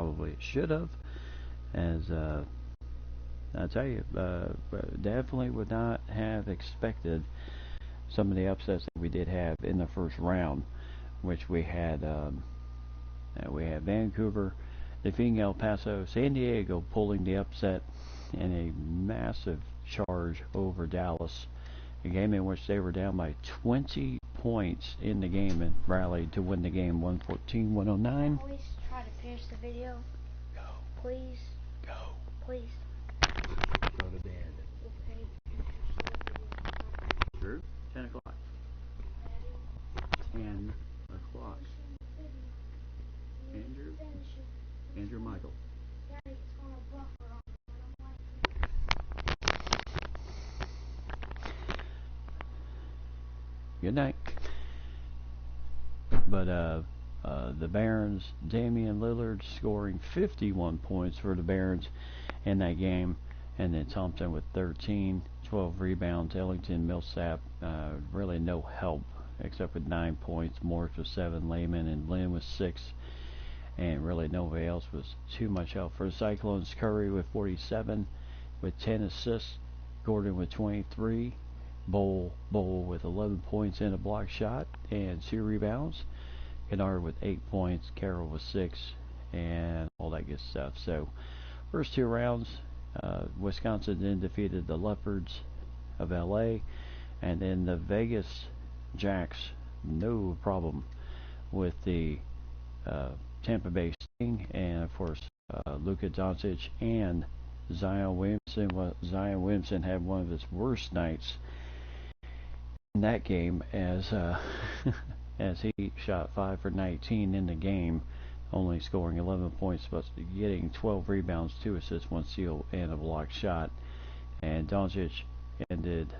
probably should have. As I tell you, definitely would not have expected some of the upsets that we did have in the first round, which we had Vancouver defeating El Paso, San Diego pulling the upset in a massive charge over Dallas, a game in which they were down by 20 points in the game and rallied to win the game 114-109. Always try to finish the video. Go. Please. Go. Please. Go to bed. Okay. Drew, 10 o'clock. 10 o'clock. Andrew Michael. Good night. But the Barons, Damian Lillard scoring 51 points for the Barons in that game, and then Thompson with 13, 12 rebounds. Ellington, Millsap, really no help except with 9 points. Morris with 7, Lehman and Lynn with 6, and really nobody else was too much help for the Cyclones. Curry with 47 with 10 assists, Gordon with 23, Bowl with 11 points and a block shot and 2 rebounds. Kennard with 8 points, Carroll with 6, and all that good stuff. So, first 2 rounds, Wisconsin then defeated the Leopards of LA, and then the Vegas Jacks, no problem with the Tampa Bay Sting, and of course Luka Doncic and Zion Williamson. Well, Zion Williamson had one of his worst nights in that game as as he shot 5 for 19 in the game, only scoring 11 points but getting 12 rebounds, 2 assists, 1 steal, and a block shot. And Doncic ended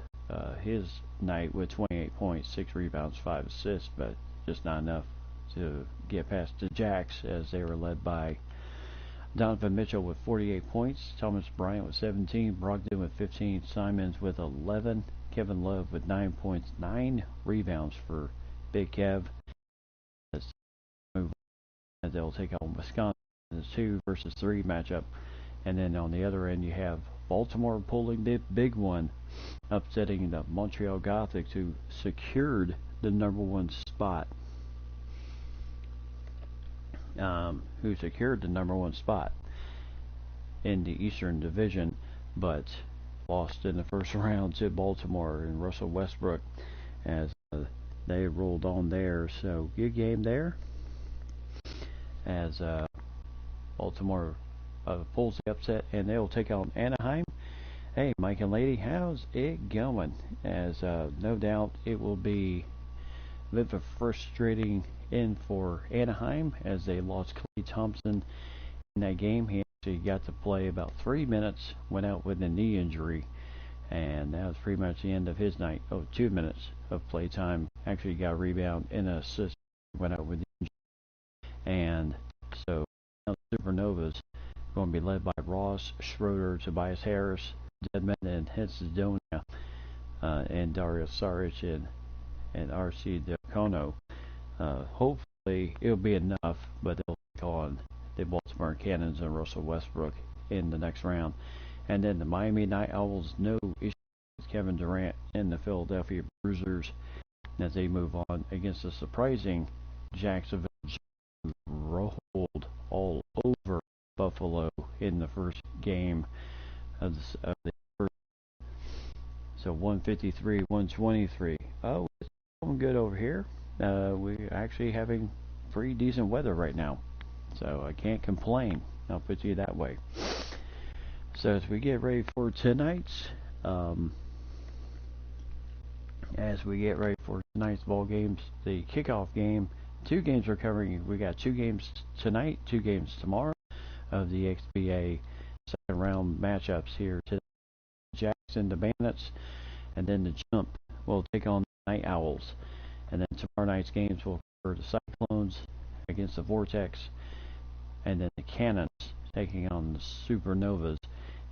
his night with 28 points, 6 rebounds, 5 assists, but just not enough to get past the Jacks as they were led by Donovan Mitchell with 48 points, Thomas Bryant with 17, Brogdon with 15, Simons with 11, Kevin Love with 9 points, 9 rebounds for Big Kev. As they'll take on Wisconsin in the 2 versus 3 matchup. And then on the other end you have Baltimore pulling the big one, upsetting the Montreal Gothics, who secured the #1 spot. In the Eastern Division, but lost in the first round to Baltimore and Russell Westbrook as they rolled on there. So good game there as Baltimore pulls the upset, and they'll take on Anaheim. Hey, Mike and Lady, how's it going? As no doubt it will be a bit of a frustrating end for Anaheim as they lost Klay Thompson in that game. He actually got to play about 3 minutes, went out with a knee injury, and that was pretty much the end of his night. 2 minutes of play time. Actually got a rebound and an assist, went out with the injury. And so now the Supernovas going to be led by Ross, Schroeder, Tobias Harris, Dedmon, and Hencedonia, and Dario Saric and R.C. Diacono. Hopefully it'll be enough, but they'll take on the Baltimore Cannons and Russell Westbrook in the next round. And then the Miami Night Owls, no issue with Kevin Durant and the Philadelphia Bruisers as they move on against the surprising Jacksonville, who rolled all over Buffalo in the first game of the first. So 153-123. Oh, it's going good over here. We're actually having pretty decent weather right now, so I can't complain. I'll put it that way. So as we get ready for tonight's ball games, the kickoff game, 2 games we're covering. We got 2 games tonight, 2 games tomorrow of the XBA second round matchups here today. Jackson, the Bandits, and then the Jump will take on the Night Owls. And then tomorrow night's games will cover the Cyclones against the Vortex, and then the Cannons taking on the Supernovas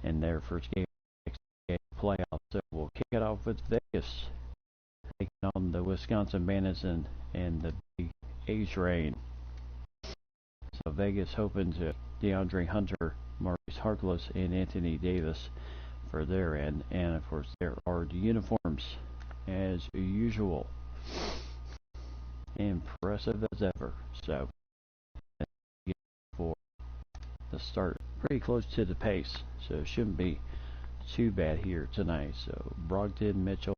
in their first game of the playoffs. So we'll kick it off with Vegas taking on the Wisconsin Bandits and the Big A Train. So Vegas hoping to DeAndre Hunter, Maurice Harkless, and Anthony Davis for their end. And of course, there are the uniforms as usual. Impressive as ever. So, for the start, pretty close to the pace. So, it shouldn't be too bad here tonight. So, Brogdon, Mitchell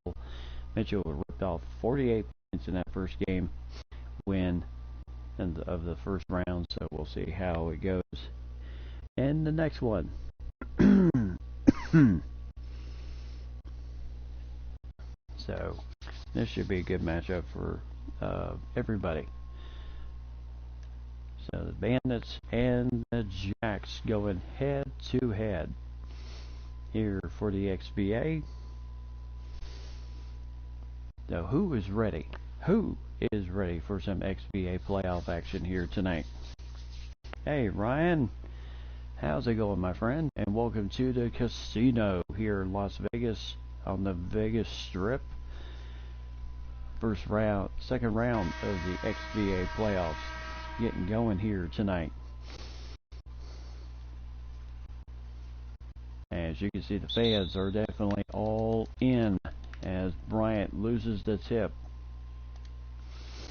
ripped off 48 points in that first game win of the first round. So, we'll see how it goes. And the next one. So, this should be a good matchup for everybody. So the Bandits and the Jacks going head to head here for the XBA. So who is ready? Who is ready for some XBA playoff action here tonight? Hey Ryan, how's it going, my friend? And welcome to the casino here in Las Vegas on the Vegas Strip. Second round of the XBA playoffs getting going here tonight. As you can see, the fans are definitely all in as Bryant loses the tip.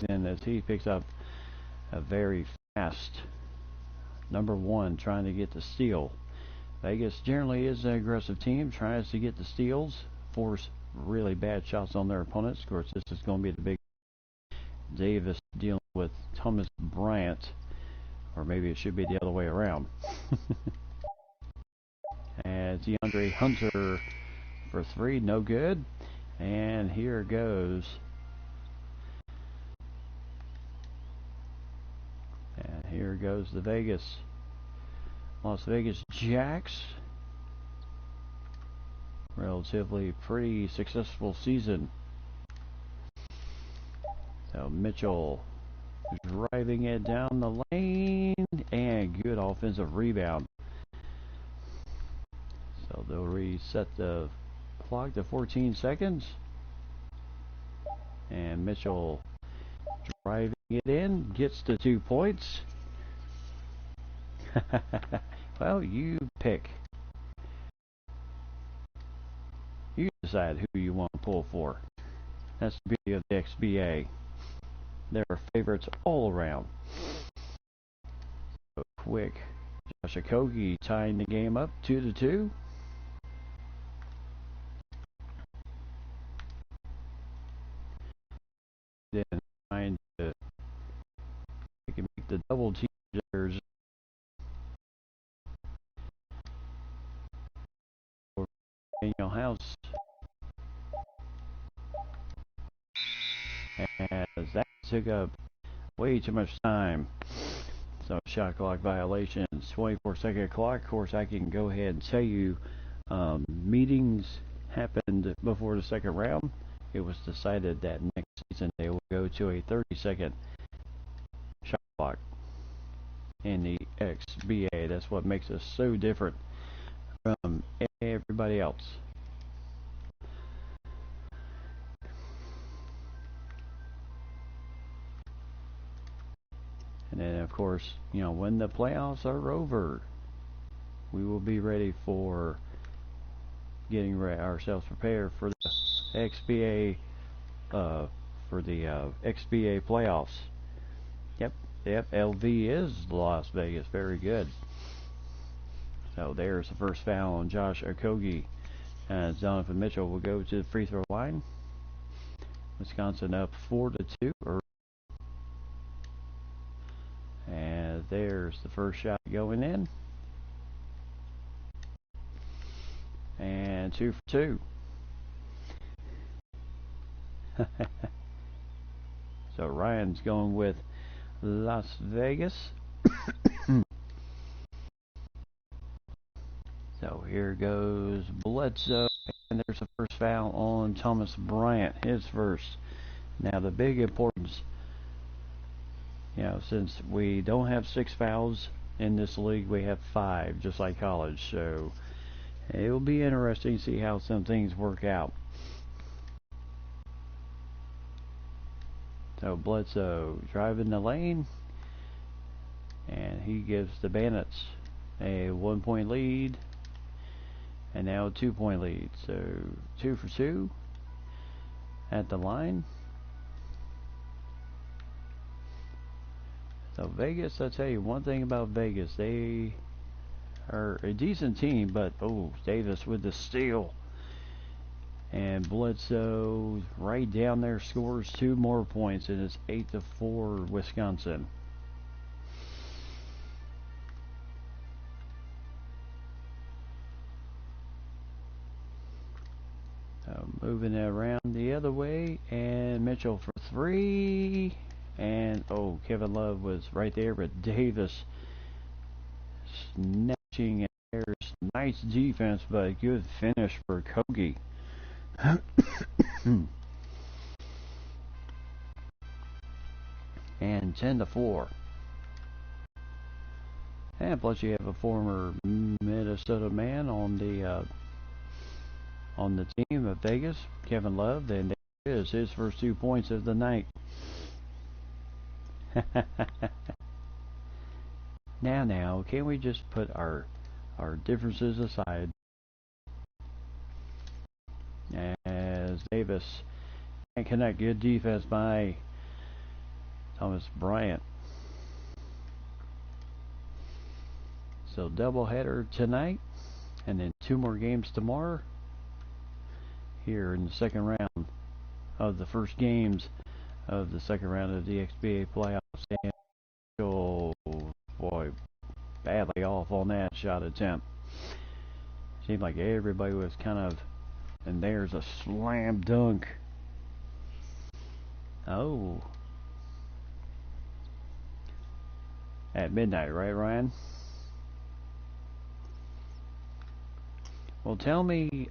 And as he picks up a very fast number one trying to get the steal. Vegas generally is an aggressive team, tries to get the steals, force really bad shots on their opponents. Of course, this is going to be the big Davis dealing with Thomas Bryant, or maybe it should be the other way around. As DeAndre Hunter for three, no good. And here goes. And here goes the Las Vegas Jacks. Relatively pretty successful season. So Mitchell driving it down the lane and good offensive rebound. So they'll reset the clock to 14 seconds. And Mitchell driving it in, gets the 2 points. Well, you pick. You decide who you want to pull for. That's the beauty of the XBA. There are favorites all around. So quick. Josh Okogie tying the game up 2-2. Then trying to make the double teamers. Daniel House. As that took up way too much time. So shot clock violations, 24-second clock. Of course, I can go ahead and tell you meetings happened before the second round. It was decided that next season they will go to a 30-second shot clock in the XBA. That's what makes us so different from everybody else. And then, of course, when the playoffs are over, we will be ready for getting ourselves prepared for the XBA XBA playoffs. Yep. LV is Las Vegas. Very good. So there's the first foul on Josh Okogie. Donovan Mitchell will go to the free throw line. Wisconsin up 4-2. And there's the first shot going in. And 2 for 2. So Ryan's going with Las Vegas. So here goes Bledsoe. And there's the first foul on Thomas Bryant. His first. Now the big importance, since we don't have 6 fouls in this league, we have 5, just like college. So it will be interesting to see how some things work out. So Bledsoe driving the lane, and he gives the Bandits a 1-point lead, and now a 2-point lead. So 2 for 2 at the line. So Vegas, I'll tell you one thing about Vegas, they are a decent team, but oh, Davis with the steal. And Bledsoe right down there scores 2 more points, and it's 8-4 Wisconsin. Moving it around the other way, and Mitchell for 3. And oh, Kevin Love was right there, but Davis snatching. There's nice defense, but good finish for Kogi. And 10-4. And plus you have a former Minnesota man on the team of Vegas, Kevin Love, and there is his first 2 points of the night. Now, can we just put our differences aside? As Davis can't connect, good defense by Thomas Bryant. So doubleheader tonight, and then 2 more games tomorrow. Here in the second round of the first games of the second round of the XBA playoffs. And oh boy, badly off on that shot attempt. Seemed like everybody was kind of, and there's a slam dunk. Oh, at midnight, right, Ryan? Well, tell me,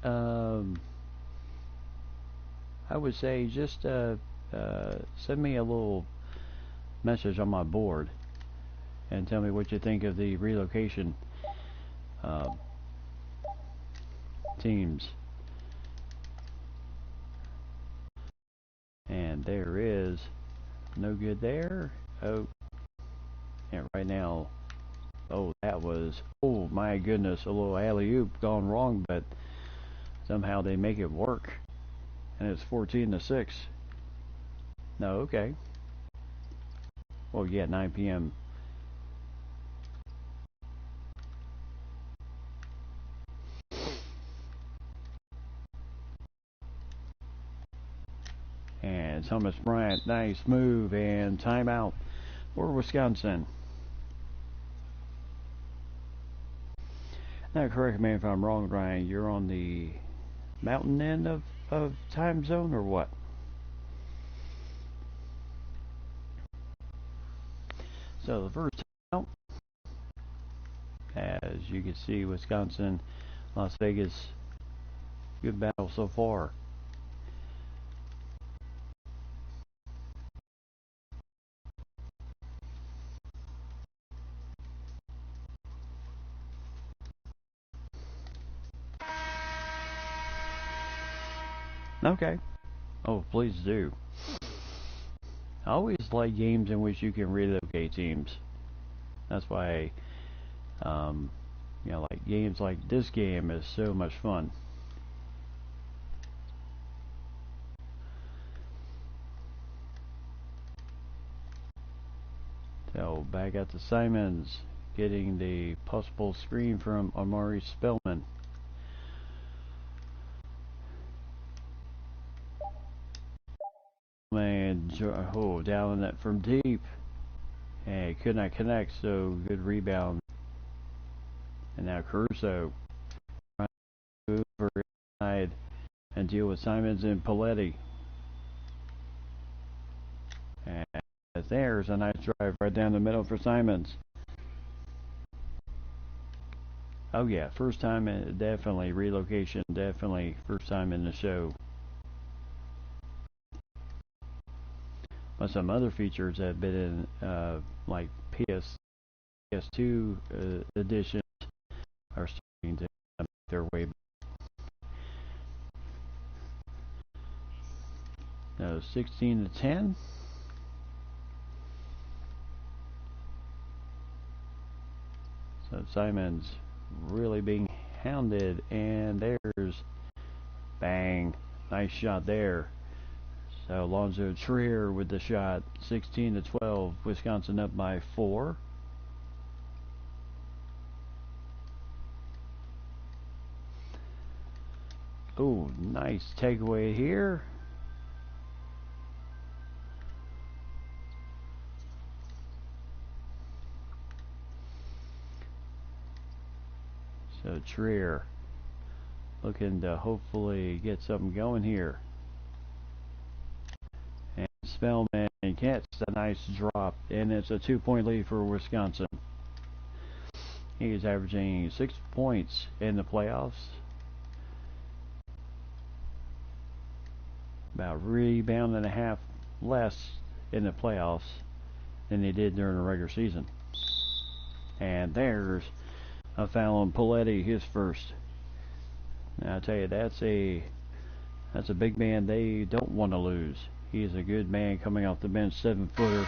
I would say just send me a little message on my board and tell me what you think of the relocation teams. And there is no good there. Oh, and right now, oh, that was, oh my goodness, a little alley-oop gone wrong, but somehow they make it work. And it's 14-6. No, okay. Well, yeah, 9 p.m. And Thomas Bryant, nice move, and timeout for Wisconsin. Now, correct me if I'm wrong, Ryan. You're on the mountain end of time zone, or what? So the first timeout, as you can see, Wisconsin, Las Vegas, good battle so far. Okay. Oh, please do. I always like games in which you can relocate teams. That's why, like games like this game is so much fun. So back at the Simons, getting the possible screen from Amari Spellman. And oh, down that from deep, and could not connect. So good rebound. And now Caruso trying to move over inside and deal with Simons and Paletti. And there's a nice drive right down the middle for Simons. Oh yeah, first time, definitely relocation, definitely first time in the show. But some other features have been in, like PS2 editions are starting to make their way back. 16-10. So Simons really being hounded, and there's bang, nice shot there. So Alonzo Trier with the shot, 16-12, Wisconsin up by 4. Oh, nice takeaway here. So Trier looking to hopefully get something going here. And Spellman gets a nice drop, and it's a 2-point lead for Wisconsin. He is averaging 6 points in the playoffs. About rebound and a half less in the playoffs than he did during the regular season. And there's a foul on Paletti, his first. Now I tell you, that's a big man they don't want to lose. He's a good man coming off the bench, 7-footer.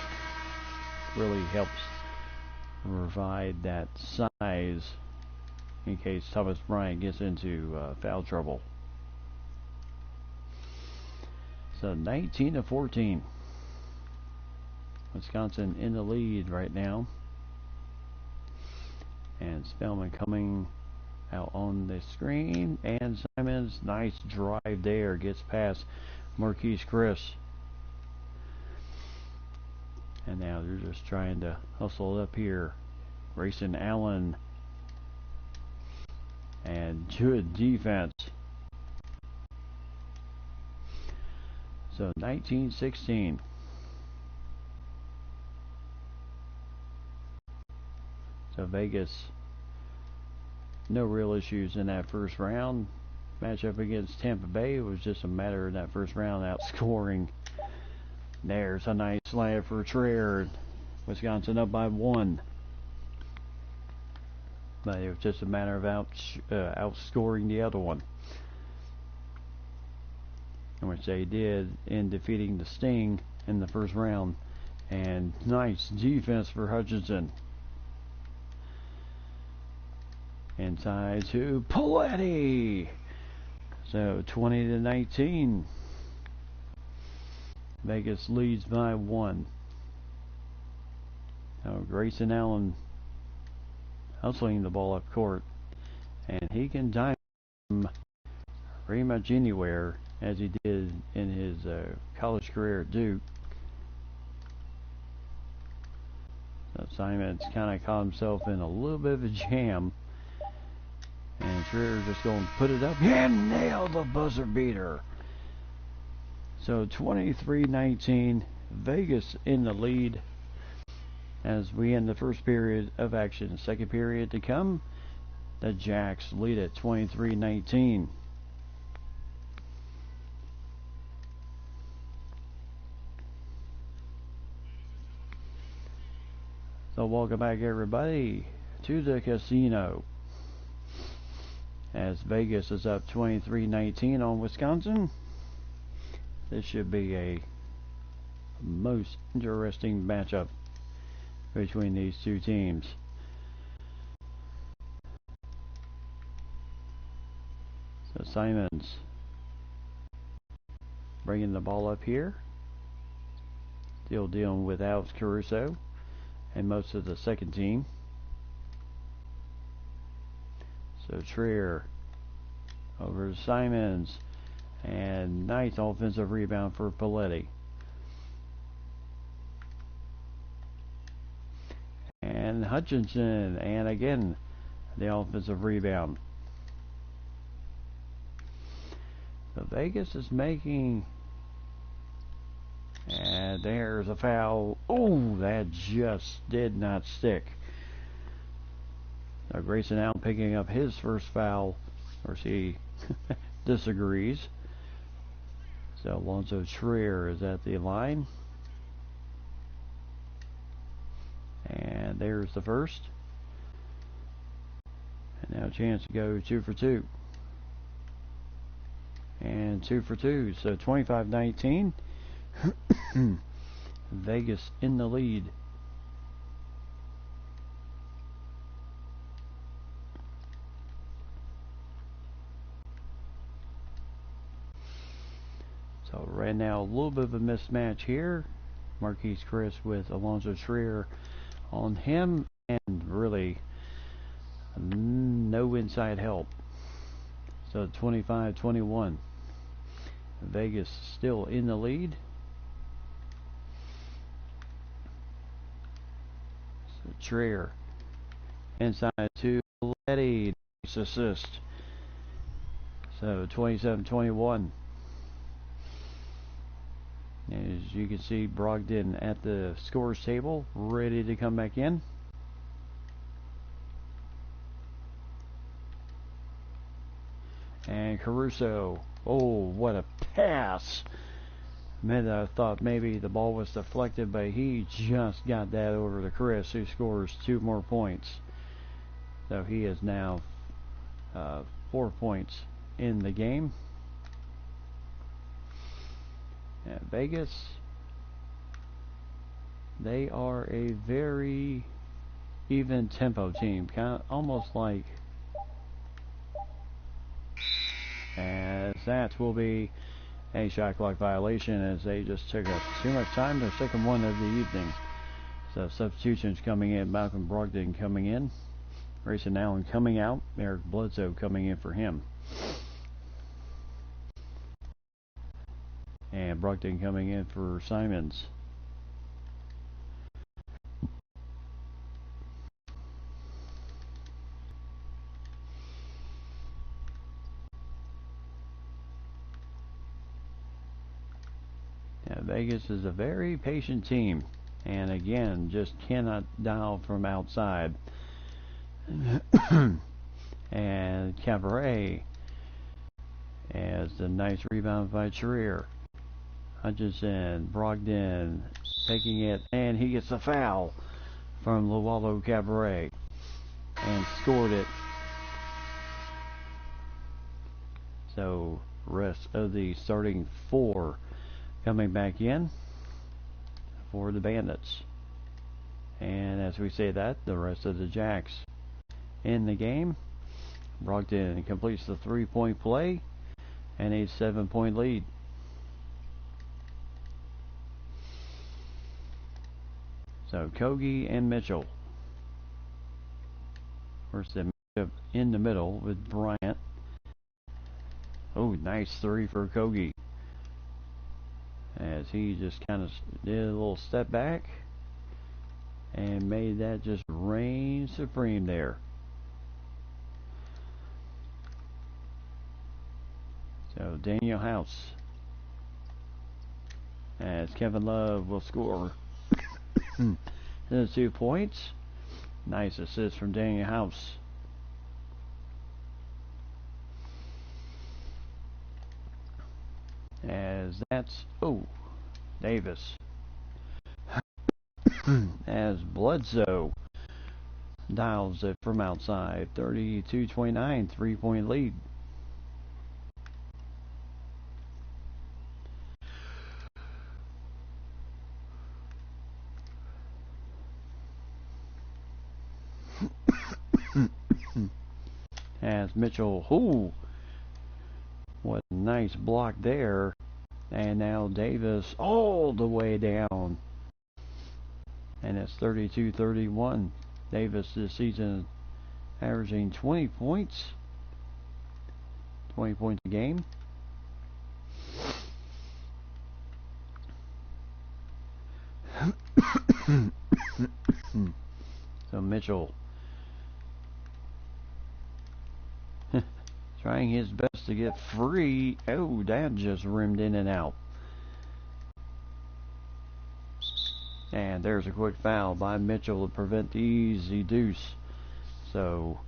Really helps provide that size in case Thomas Bryant gets into foul trouble. So 19-14. Wisconsin in the lead right now. And Spellman coming out on the screen, and Simons, nice drive there, gets past Marquise Chris. And now they're just trying to hustle it up here. Grayson Allen, and good defense. So 19-16. So Vegas, no real issues in that first round. Matchup against Tampa Bay, it was just a matter of that first round outscoring. There's a nice slam for Trier. Wisconsin up by 1. But it was just a matter of outscoring the other one, which they did in defeating the Sting in the first round. And nice defense for Hutchinson. Inside to Paletti. So 20-19. Vegas leads by 1. Now Grayson Allen hustling the ball up court, and he can dime pretty much anywhere, as he did in his college career at Duke. So Simons kind of caught himself in a little bit of a jam, and Trier just going to put it up and nail the buzzer beater. So 23-19, Vegas in the lead as we end the first period of action. Second period to come, the Jacks lead at 23-19. So welcome back everybody to the casino, as Vegas is up 23-19 on Wisconsin. This should be a most interesting matchup between these two teams. So Simons bringing the ball up here, still dealing with Alex Caruso and most of the second team. So Trier over to Simons, and nice offensive rebound for Paletti. And Hutchinson, and again the offensive rebound. So Vegas is making, and there's a foul. Oh, that just did not stick. So Grayson Allen picking up his first foul, or he disagrees. So Alonzo Trier is at the line. And there's the first. And now a chance to go 2 for 2. And 2 for 2. So 25-19. Vegas in the lead. So right now, a little bit of a mismatch here. Marquise Chris with Alonzo Trier on him, and really no inside help. So 25-21. Vegas still in the lead. So Trier inside to Letty. Nice assist. So 27-21. As you can see, Brogdon at the scores table, ready to come back in. And Caruso. Oh, what a pass. Man, I thought maybe the ball was deflected, but he just got that over to Chris, who scores 2 more points. So he is now 4 points in the game. And Vegas, they are a very even tempo team, kind of almost like, as that will be a shot clock violation, as they just took up too much time, their second one of the evening. So substitutions coming in, Malcolm Brogdon coming in, Grayson Allen coming out, Eric Bledsoe coming in for him. And Brogdon coming in for Simons. Now, Vegas is a very patient team, and again, just cannot dial from outside. And Cabaret as the nice rebound by Trier. Hutchinson, Brogdon taking it, and he gets a foul from Lualo Cabaret and scored it. So rest of the starting 4 coming back in for the Bandits. And as we say that, the rest of the Jacks in the game. Brogdon completes the 3-point play and a 7-point lead. So Kogi and Mitchell. First the matchup in the middle with Bryant. Oh, nice 3 for Kogi, as he just kind of did a little step back and made that just reign supreme there. So Daniel House, as Kevin Love will score the 2 points. Nice assist from Daniel House. As that's, oh, Davis. As Bledsoe dials it from outside. 32-29, 3-point lead. As Mitchell, ooh, what a nice block there. And now Davis all the way down. And it's 32-31. Davis this season averaging 20 points. 20 points a game. So Mitchell trying his best to get free. Oh, that just rimmed in and out. And there's a quick foul by Mitchell to prevent the easy deuce. So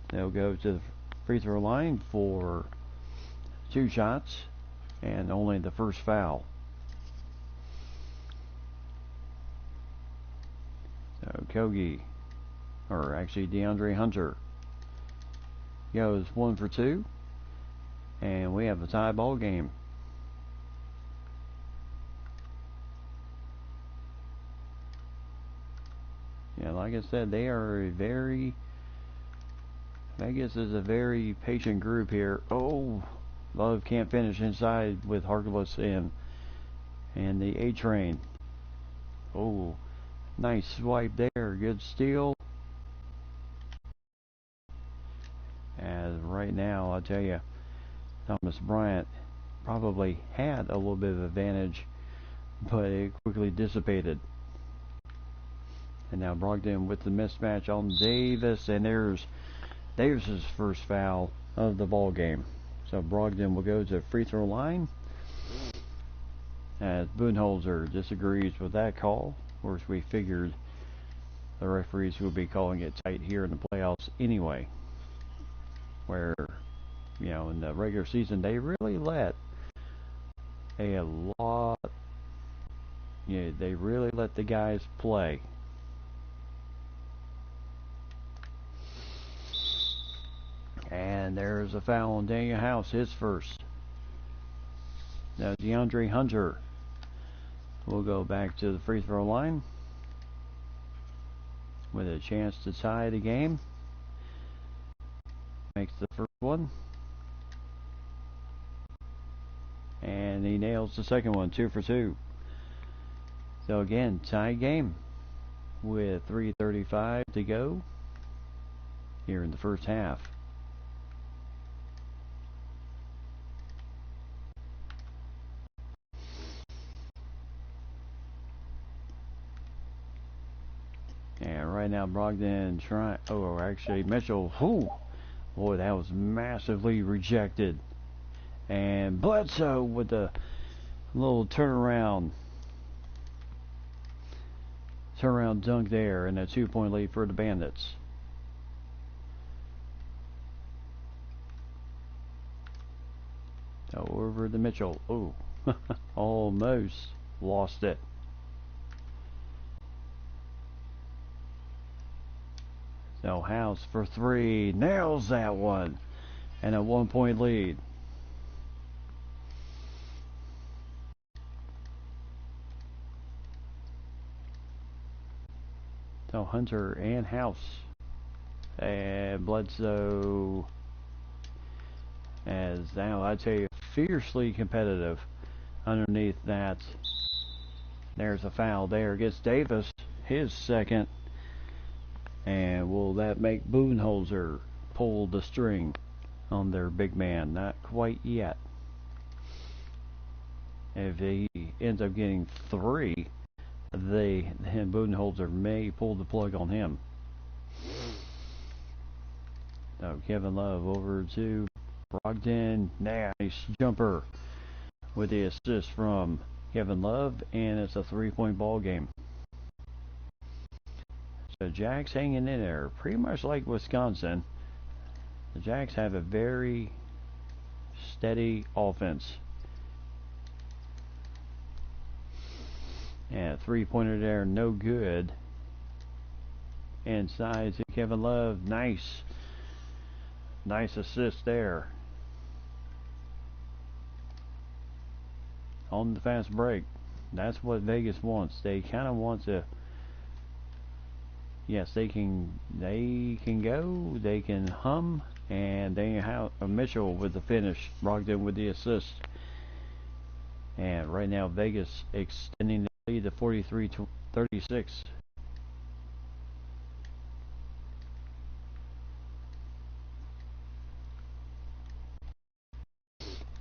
they'll go to the free throw line for 2 shots and only the first foul. So Kogi, or actually DeAndre Hunter, goes 1 for 2, and we have a tie ball game. Yeah, like I said, they are a very, Vegas is a very patient group here. Oh, Love can't finish inside with Harkless and the A-Train. Oh, nice swipe there. Good steal. And right now, I'll tell you, Thomas Bryant probably had a little bit of advantage, but it quickly dissipated. And now Brogdon with the mismatch on Davis, and there's Davis's first foul of the ball game. So Brogdon will go to the free throw line, as Budenholzer disagrees with that call. Of course, we figured the referees would be calling it tight here in the playoffs anyway, where, you know, in the regular season they really let a lot, you know, they really let the guys play. And there's a foul on Daniel House, his first. Now DeAndre Hunter will go back to the free throw line with a chance to tie the game. Makes the first one. And he nails the second one, 2 for 2. So again, tie game with 3:35 to go here in the first half. And right now Brogdon trying, oh, actually Mitchell, whoo, boy, that was massively rejected. And Bledsoe with a little turnaround dunk there, and a 2-point lead for the Bandits. Over to Mitchell. Oh, almost lost it. So House for 3, nails that one, and a 1-point lead. So Hunter and House, and Bledsoe, as now I tell you, fiercely competitive underneath that. There's a foul there against Davis, his second. And will that make Budenholzer pull the string on their big man? Not quite yet. If he ends up getting 3, then Budenholzer may pull the plug on him. So Kevin Love over to Brogdon. Nice jumper with the assist from Kevin Love, and it's a 3-point ball game. So Jacks hanging in there, pretty much like Wisconsin. The Jacks have a very steady offense. And a 3-pointer there, no good. Inside to Kevin Love, nice assist there. On the fast break. That's what Vegas wants. They kind of want to, yes, they can go, they can hum, and they have Mitchell with the finish, Brogdon with the assist. And right now Vegas extending the lead to 43-36.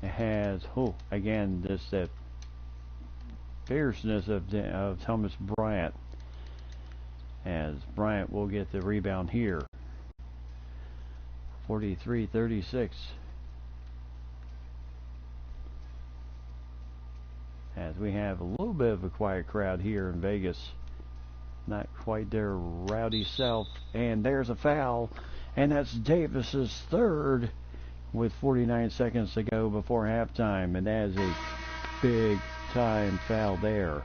It has, again, this fierceness of Thomas Bryant, as Bryant will get the rebound here. 43-36. As we have a little bit of a quiet crowd here in Vegas. Not quite their rowdy self. And there's a foul. And that's Davis's third with 49 seconds to go before halftime. And that is a big time foul there.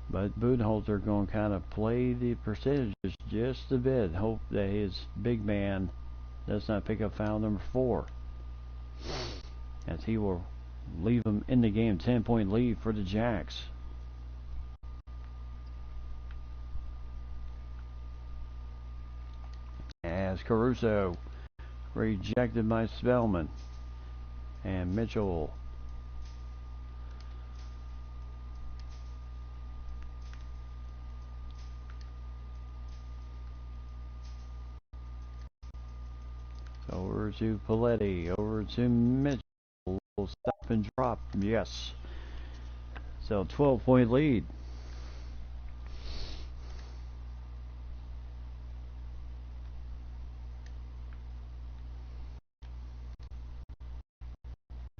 But Budenholzer going to kind of play the percentages just a bit. Hope that his big man does not pick up foul number 4. As he will leave them in the game. 10-point lead for the Jacks. As Caruso rejected by Spellman. And Mitchell. Over to Paletti. Over to Mitchell. Stop and drop. Yes. So 12-point lead.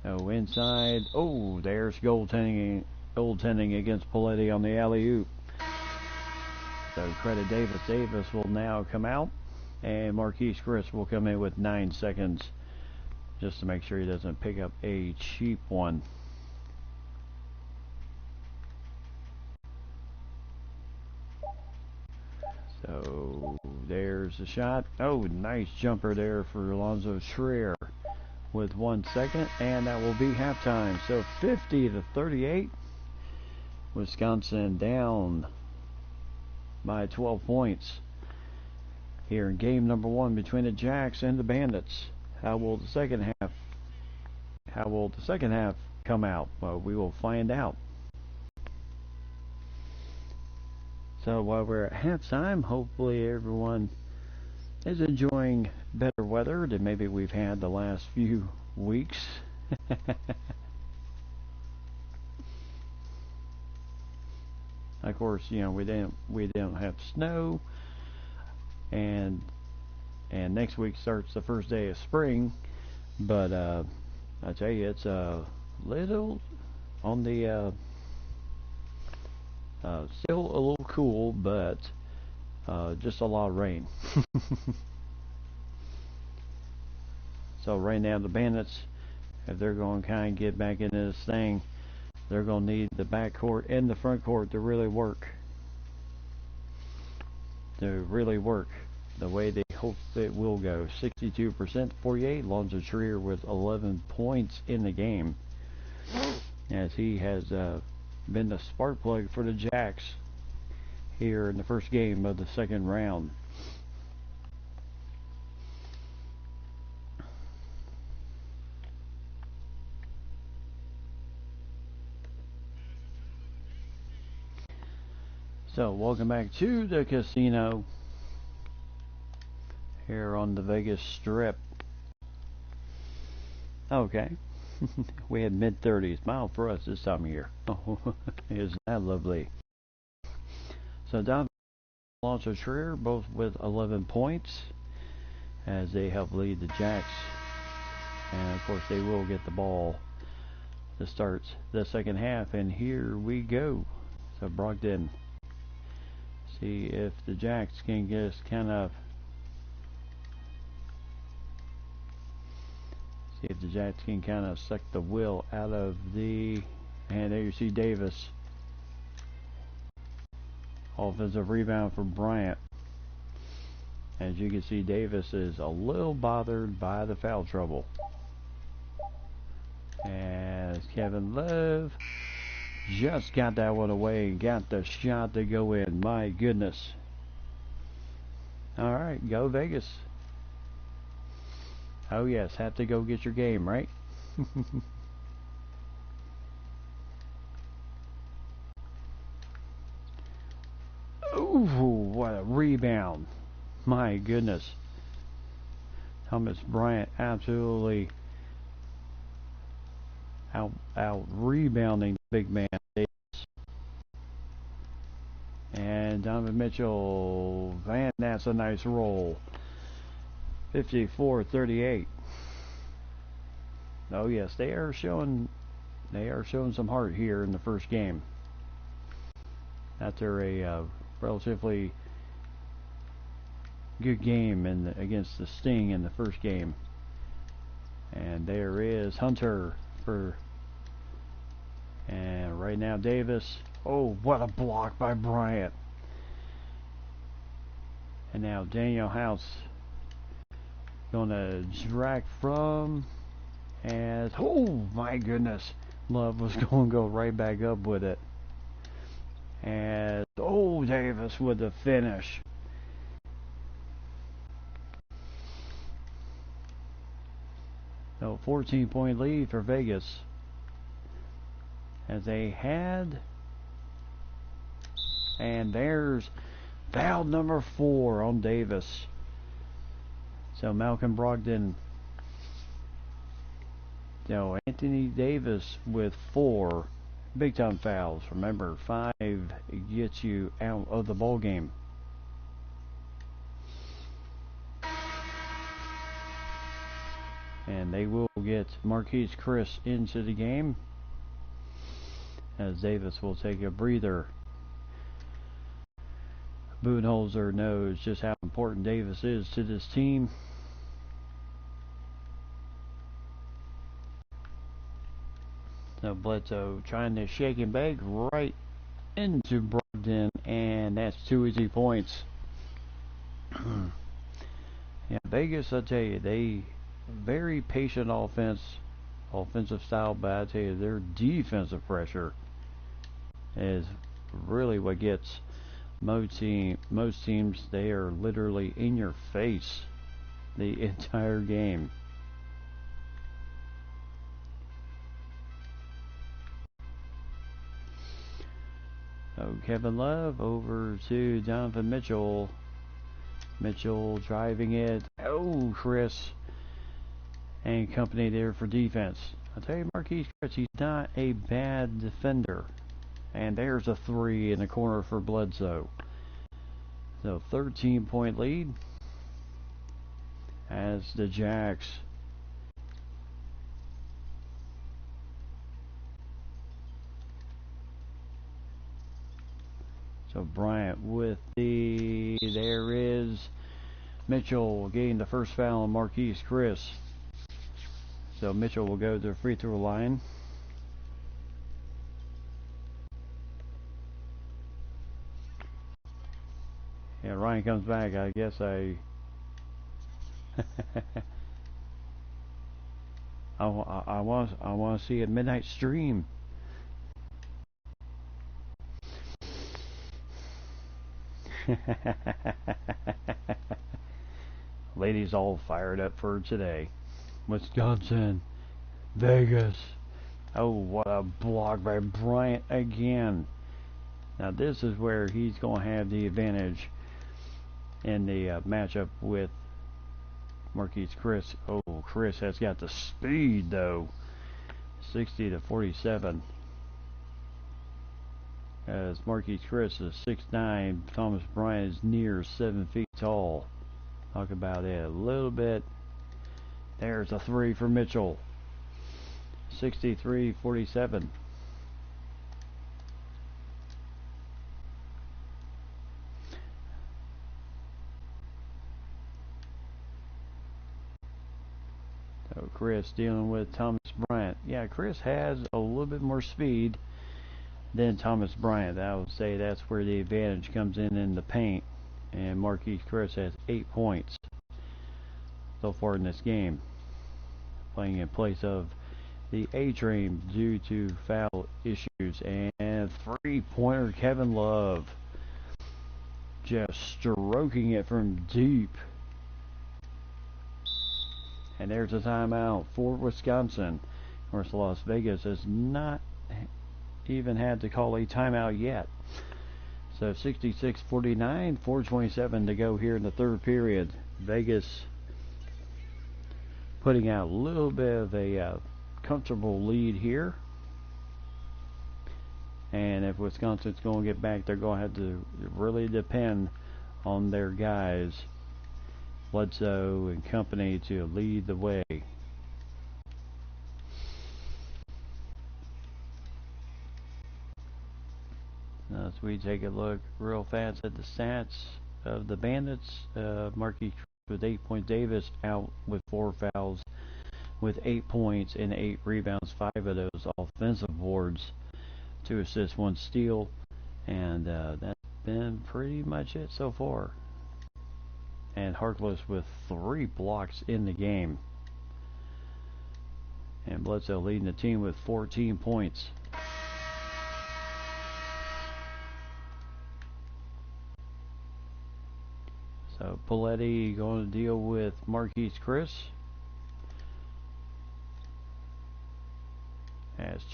Oh, inside. Oh, there's goaltending against Paletti on the alley-oop. So credit Davis. Davis will now come out. And Marquise Chris will come in with 9 seconds. Just to make sure he doesn't pick up a cheap one. So there's the shot. Oh, nice jumper there for Alonzo Schreier with 1 second, and that will be halftime. So 50-38. Wisconsin down by 12 points here in game number 1 between the Jacks and the Bandits. How will the second half come out? Well, we will find out. So while we're at halftime, hopefully everyone is enjoying better weather than maybe we've had the last few weeks. Of course, you know, we didn't have snow, and next week starts the first day of spring. But I tell you, it's a little on the still a little cool, but just a lot of rain. So right now the Bandits, if they're going to kind of get back into this thing, they're going to need the back court and the front court to really work. The way they hope it will go. 62%, 48. Lonzo Trier with 11 points in the game, as he has been the spark plug for the Jacks here in the first game of the second round. So welcome back to the casino here on the Vegas Strip. Okay. We had mid-30s. Mild for us this time of year. Oh, isn't that lovely? So Don Alonzo Trier, both with 11 points, as they help lead the Jacks. And of course they will get the ball to start the second half. And here we go. So Brogdon. See if the Jacks can just kind of suck the will out of the. And there you see Davis. Offensive rebound for Bryant. As you can see, Davis is a little bothered by the foul trouble. As Kevin Love just got that one away and got the shot to go in. My goodness. Alright, go Vegas. Oh yes, have to go get your game, right? Ooh, what a rebound. My goodness. Thomas Bryant absolutely out rebounding the big man. And Donovan Mitchell, and that's a nice roll. 54-38. Oh yes, they are showing some heart here in the first game. After a relatively good game against the Sting in the first game. And there is Hunter and right now Davis. Oh, what a block by Bryant. And now Daniel House gonna drag from, and oh my goodness, Love was going to go right back up with it. And oh, Davis with the finish. So 14-point lead for Vegas. As they had, and there's foul number 4 on Davis. So Malcolm Brogdon, Anthony Davis with 4 big time fouls. Remember, 5 gets you out of the ball game. And they will get Marquise Chris into the game, as Davis will take a breather. Budenholzer knows just how important Davis is to this team. So Bledsoe trying to shake and bake right into Brogdon, and that's 2 easy points. Yeah, Vegas, I tell you, they very patient offensive style, but I tell you, their defensive pressure is really what gets most teams. They are literally in your face the entire game. So Kevin Love over to Donovan Mitchell. Mitchell driving it. Oh, Chris and company there for defense. I'll tell you, Marquise Chris, he's not a bad defender. And there's a 3 in the corner for Bledsoe. So 13-point lead as the Jacks So Bryant with there is Mitchell getting the first foul on Marquise Chris. So Mitchell will go to the free throw line. Yeah, Ryan comes back. I guess I want to see a midnight stream. Ladies all fired up for today. Wisconsin, Vegas. Oh, what a block by Bryant again. Now this is where he's going to have the advantage in the matchup with Marquise Chris. Oh, Chris has got the speed though. 60 to 47. As Marquise Chris is 6'9", Thomas Bryant is near 7 feet tall. Talk about it a little bit. There's a 3 for Mitchell. 63-47. So Chris dealing with Thomas Bryant. Yeah, Chris has a little bit more speed than Thomas Bryant. I would say that's where the advantage comes in the paint. And Marquise Chris has 8 points so far in this game, playing in place of the A-Train due to foul issues. And three-pointer Kevin Love just stroking it from deep. And there's a timeout for Wisconsin. Of course, Las Vegas has not even had to call a timeout yet. So 66-49, 4:27 to go here in the third period. Vegas putting out a little bit of a comfortable lead here. And if Wisconsin's going to get back, they're going to have to really depend on their guys, Bledsoe and company, to lead the way. As we take a look real fast at the stats of the Bandits, Marquis with 8 points, Davis out with 4 fouls with 8 points and 8 rebounds, 5 of those offensive boards, 2 assists, 1 steal, and that's been pretty much it so far. And Harkless with 3 blocks in the game. And Bledsoe leading the team with 14 points. So Paletti going to deal with Marquise Chris.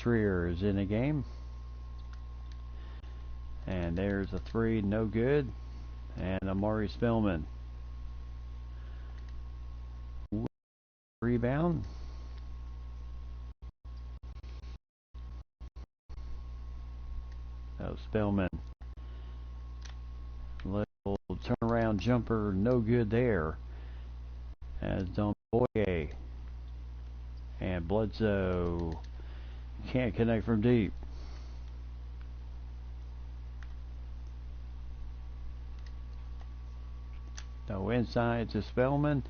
Trier is in the game. And there's a 3, no good. And Amari Spellman. Rebound. So Spellman. Little turnaround jumper, no good there. As Domboye. And Bledsoe can't connect from deep. So inside to Spellman.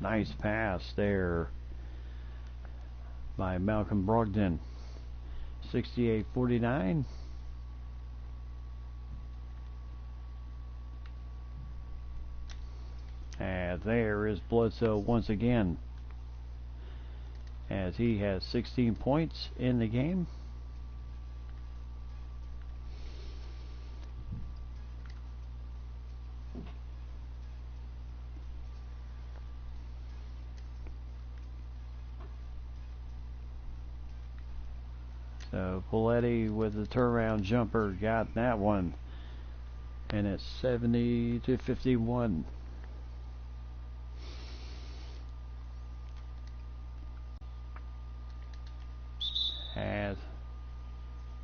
Nice pass there by Malcolm Brogdon. 68-49. And there is Bledsoe once again, as he has 16 points in the game. So Paletti with the turnaround jumper got that one. And it's 70-51.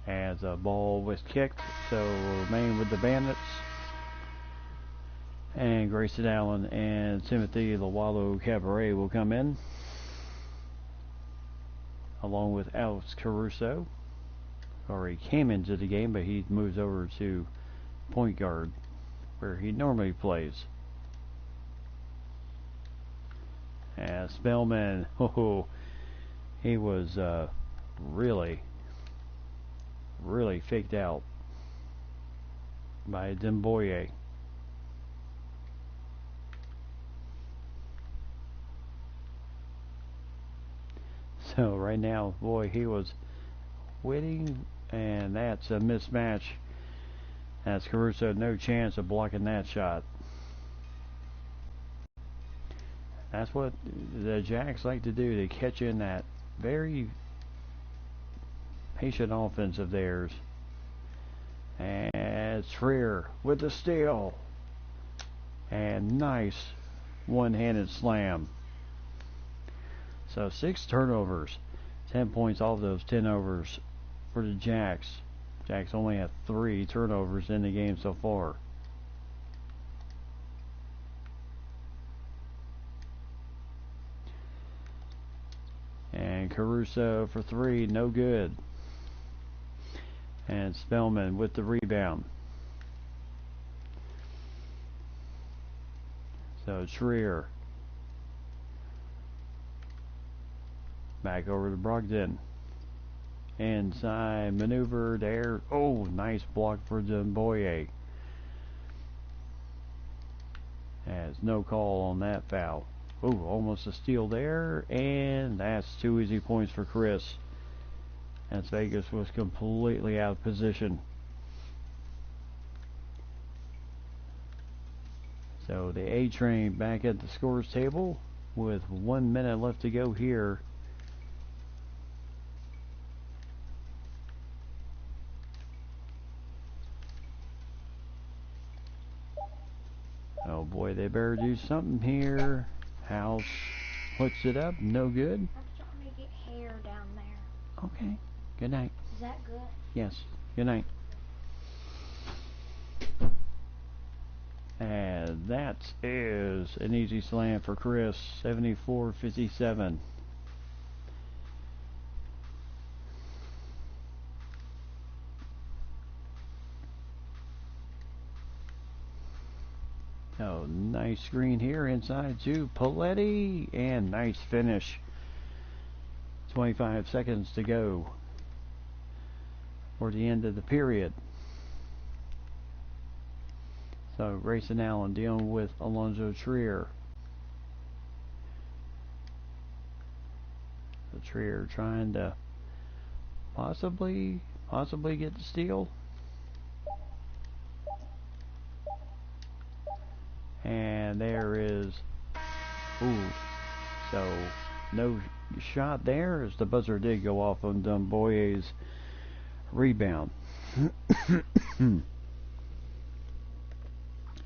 As a ball was kicked, so we'll remain with the Bandits. And Grayson Allen and Timothy Lawalo Cabaret will come in, along with Alex Caruso. Or he came into the game, but he moves over to point guard, where he normally plays. As Spellman, he was really faked out by Demboye. So right now, boy, he was waiting, and that's a mismatch. As Caruso had no chance of blocking that shot. That's what the Jacks like to do. They catch in that very patient offense of theirs. And Trier with the steal. And nice one-handed slam. So 6 turnovers. 10 points off those 10 overs for the Jacks. Jacks only have 3 turnovers in the game so far. And Caruso for 3, no good. And Spellman with the rebound. So Trier. Back over to Brogdon. Inside maneuver there. Oh, nice block for Demboye. Has no call on that foul. Oh, almost a steal there. And that's 2 easy points for Chris. As Vegas was completely out of position. So the A train back at the scores table with 1 minute left to go here. Oh boy, they better do something here. House puts it up, no good. I'm starting to get hair down there. Okay, good night. Is that good? Yes, good night. And that is an easy slam for Chris, 74-57. Oh, nice screen here inside to Paletti, and nice finish. 25 seconds to go for the end of the period. So Grayson Allen dealing with Alonzo Trier. The Trier trying to possibly get the steal. And there is, ooh, so no shot there as the buzzer did go off on Dumboye's rebound.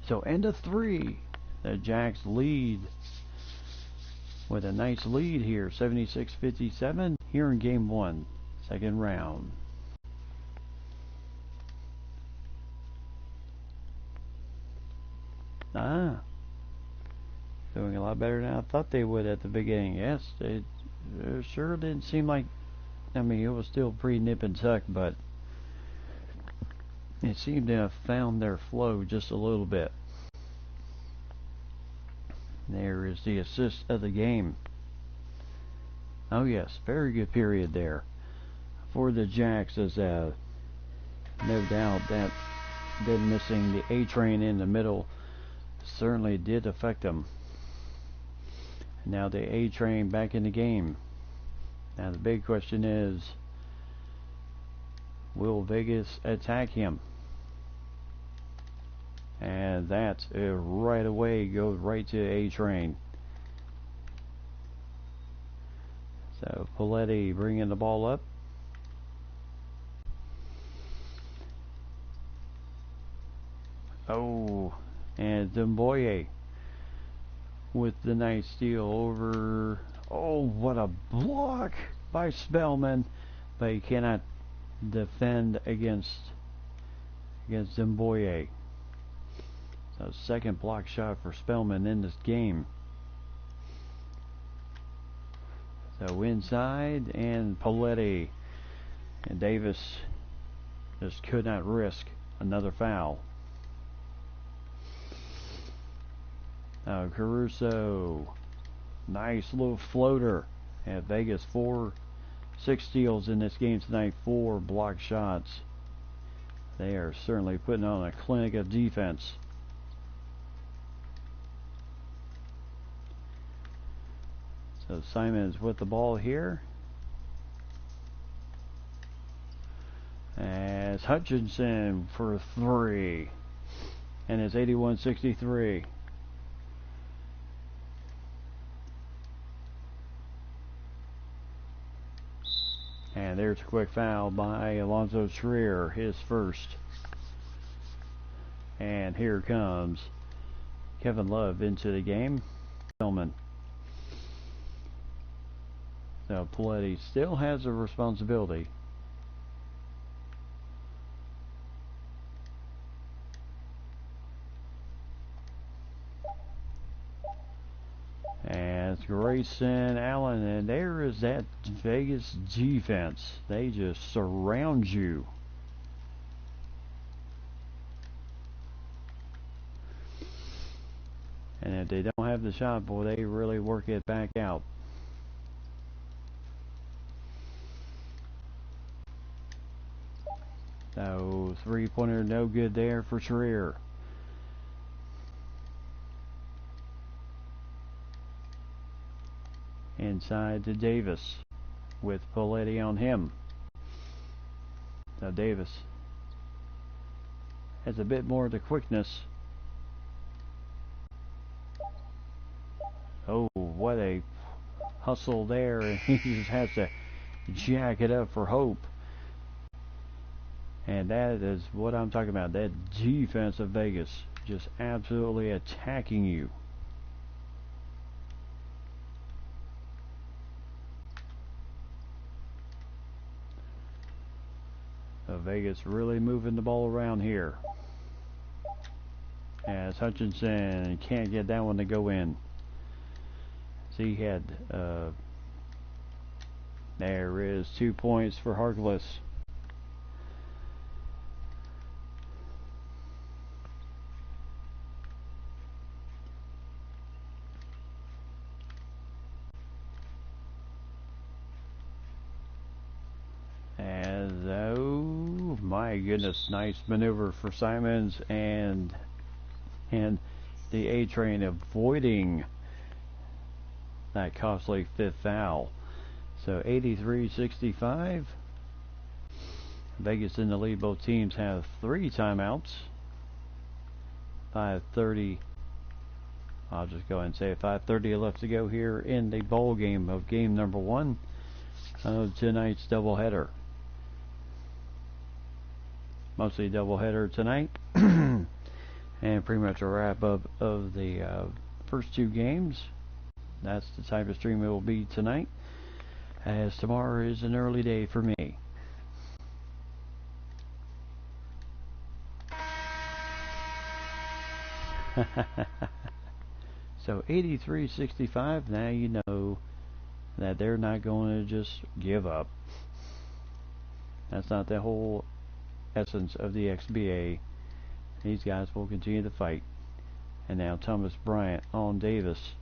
So end of 3. The Jacks lead with a nice lead here, 76-57 here in game 1, second round. Doing a lot better than I thought they would at the beginning. Yes, it sure didn't seem like, I mean, it was still pretty nip and tuck, but it seemed to have found their flow just a little bit. There is the assist of the game. Oh yes, very good period there for the Jacks, as no doubt that them missing the A train in the middle certainly did affect them. Now the A train back in the game. Now the big question is, will Vegas attack him? And that right away goes right to A train. So Paletti bringing the ball up. Oh, and Dumboye with the nice steal over. Oh, what a block by Spellman, but he cannot defend against Dumboye. So second block shot for Spellman in this game. So inside, and Paletti and Davis just could not risk another foul. Caruso, nice little floater. And Vegas 6 steals in this game tonight, 4 block shots. They are certainly putting on a clinic of defense. So Simons with the ball here. As Hutchinson for 3. And it's 81-63. And there's a quick foul by Alonzo Trier, his first. And here comes Kevin Love into the game. Spellman. So Paletti still has a responsibility. And it's Grayson Allen, and there is that Vegas defense. They just surround you. And if they don't have the shot, boy, they really work it back out. So three-pointer no good there for Trier. Inside to Davis with Paletti on him. Now Davis has a bit more of the quickness. Oh, what a hustle there. He just has to jack it up for Hope. And that is what I'm talking about. That defense of Vegas just absolutely attacking you. Vegas really moving the ball around here. As Hutchinson can't get that one to go in. See, he had there is 2 points for Harkless. As oh my goodness, nice maneuver for Simons and the A train avoiding that costly 5th foul. So 83-65. Vegas in the lead. Both teams have 3 timeouts. 5:30 I'll just go ahead and say 5:30 left to go here in the bowl game of game number 1 of tonight's doubleheader. Mostly doubleheader tonight, and pretty much a wrap up of the first 2 games. That's the type of stream it will be tonight, as tomorrow is an early day for me. So 83-65, now you know that they're not going to just give up. That's not the whole essence of the XBA. These guys will continue to fight. And now Thomas Bryant on Davis.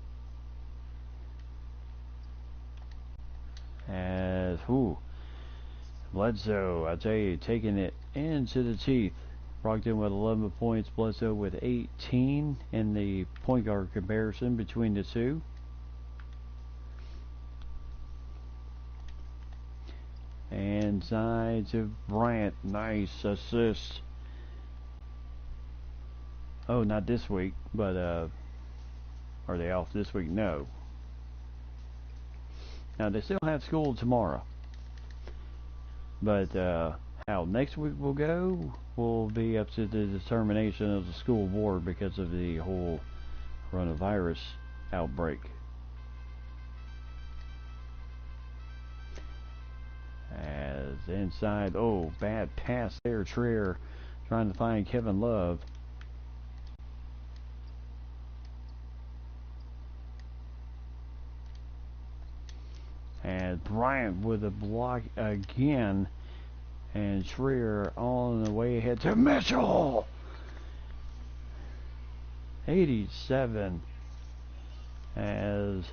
As, Bledsoe, I tell you, taking it into the teeth. Brogdon with 11 points, Bledsoe with 18 in the point guard comparison between the two. And side to Bryant, nice assist. Oh, not this week, but are they off this week? No. Now they still have school tomorrow, but how next week will go will be up to the determination of the school board because of the whole coronavirus outbreak. As inside, bad pass there, Trier trying to find Kevin Love. And Bryant with a block again. And Trier on the way ahead to Mitchell. 87. As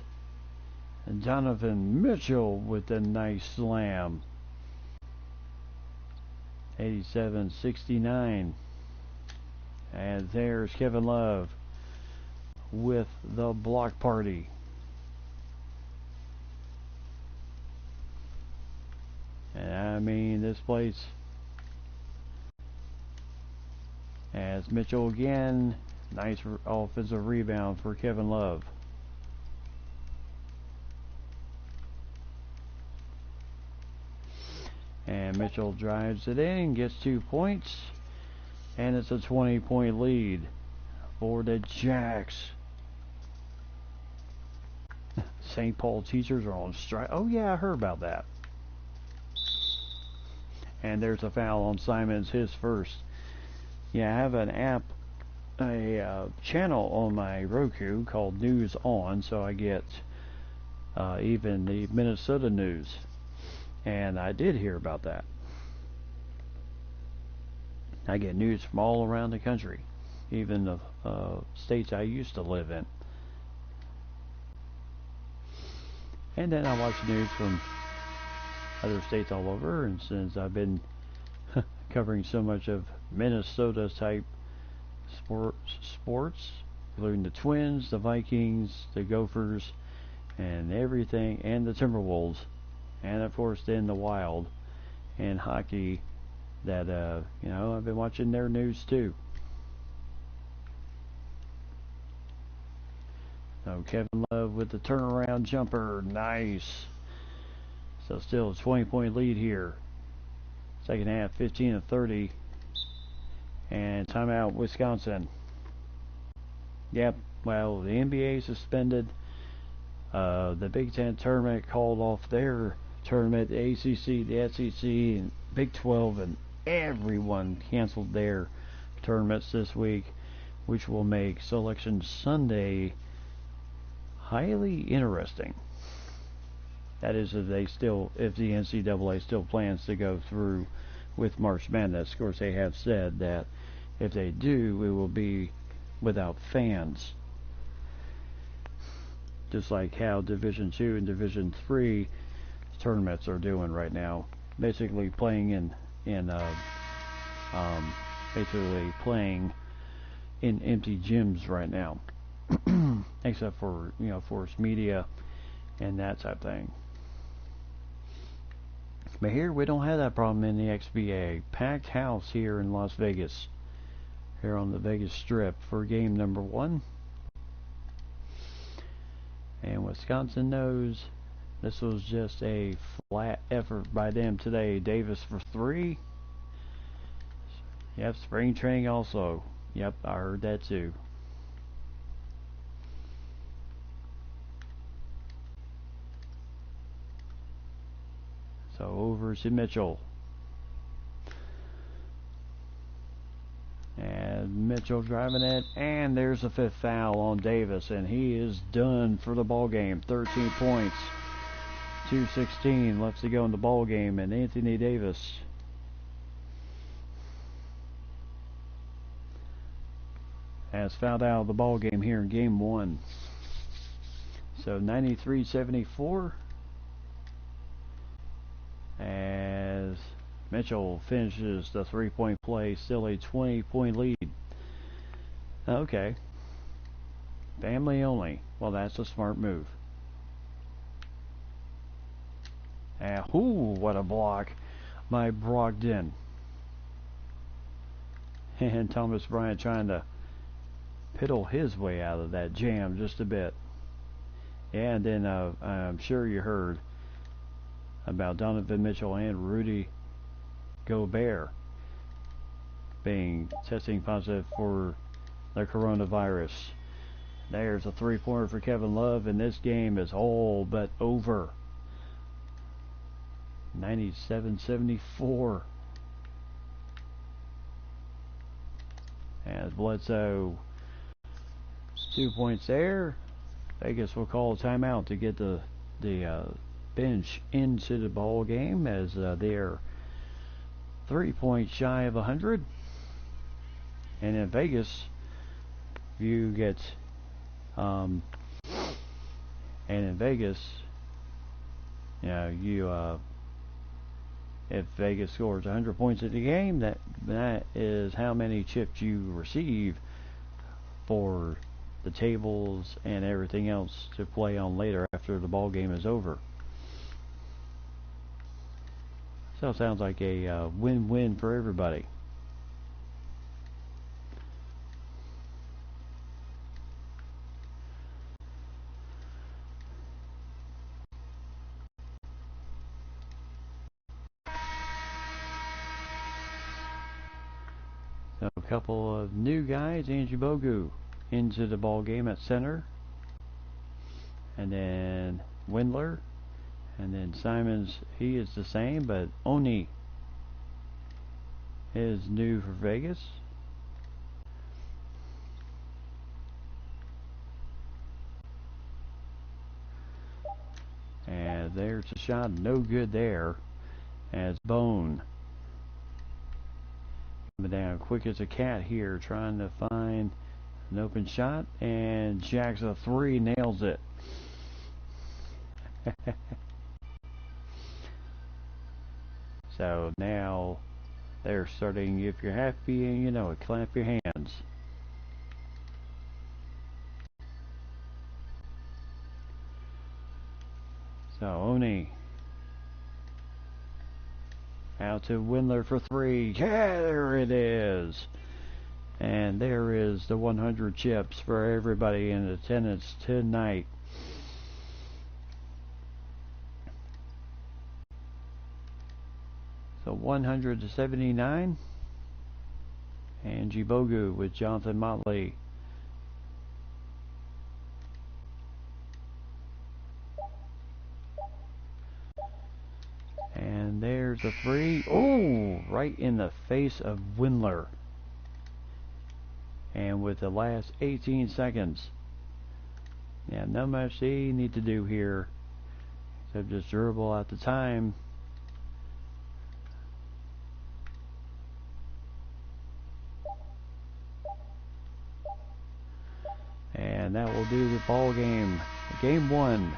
Donovan Mitchell with a nice slam. 87-69. And there's Kevin Love with the block party. And I mean, this place, as Mitchell again, nice offensive rebound for Kevin Love. And Mitchell drives it in, gets 2 points, and it's a 20-point lead for the Jacks. St. Paul teachers are on strike. Oh yeah, I heard about that. And there's a foul on Simons, his first. Yeah, I have an app, a channel on my Roku called News On, so I get even the Minnesota news. And I did hear about that. I get news from all around the country, even the states I used to live in. And then I watch news from other states all over, and since I've been covering so much of Minnesota type sports, including the Twins, the Vikings, the Gophers, and everything, and the Timberwolves, and of course then the Wild and hockey, that I've been watching their news too. So Kevin Love with the turnaround jumper, nice. So still a 20-point lead here. Second half, 15-30. And timeout, Wisconsin. Yep, well, the NBA suspended. The Big Ten tournament called off their tournament. The ACC, the SEC, and Big 12, and everyone canceled their tournaments this week, which will make Selection Sunday highly interesting. That is, if the NCAA still plans to go through with March Madness. Of course, they have said that if they do, it will be without fans. Just like how Division II and Division III tournaments are doing right now. Basically playing in empty gyms right now. Except for, Force Media and that type of thing. But here we don't have that problem in the XBA. Packed house here in Las Vegas. Here on the Vegas Strip for game number 1. Wisconsin knows this was just a flat effort by them today. Davis for 3. Yep, spring training also. Yep, I heard that too. So over to Mitchell. And Mitchell driving it, and there's a 5th foul on Davis, and he is done for the ball game. 13 points, 2:16 left to go in the ball game, and Anthony Davis has fouled out of the ball game here in game 1. So 93-74 as Mitchell finishes the 3-point play, still a 20-point lead. Okay. Family only. Well, that's a smart move. And what a block by Brogdon. And Thomas Bryant trying to piddle his way out of that jam just a bit. And then I'm sure you heard about Donovan Mitchell and Rudy Gobert being testing positive for the coronavirus. There's a 3-pointer for Kevin Love, and this game is all but over. 97-74. As Bledsoe, 2 points there. Vegas will call a timeout to get the bench into the ball game, as they're 3 points shy of 100. And in Vegas, you get and in Vegas, if Vegas scores 100 points in the game, that is how many chips you receive for the tables and everything else to play on later after the ball game is over. So it sounds like a win-win for everybody. So a couple of new guys, Nba2k20 into the ball game at center, and then Windler, and then Simons, he is the same, but Oni is new for Vegas. And there's a shot, no good there, as Bone coming down quick as a cat here, trying to find an open shot, and jacks a 3, nails it. So now they're starting, if you're happy, you know it, clap your hands. So Oni out to Windler for 3. Yeah, there it is. And there is the 100 chips for everybody in attendance tonight. So 179. And Nba2k20 with Jonathan Motley. And there's a 3. Oh, right in the face of Windler. And with the last 18 seconds. Yeah, not much they need to do here. Except just dribble out the time. And that will do the ball game. Game 1.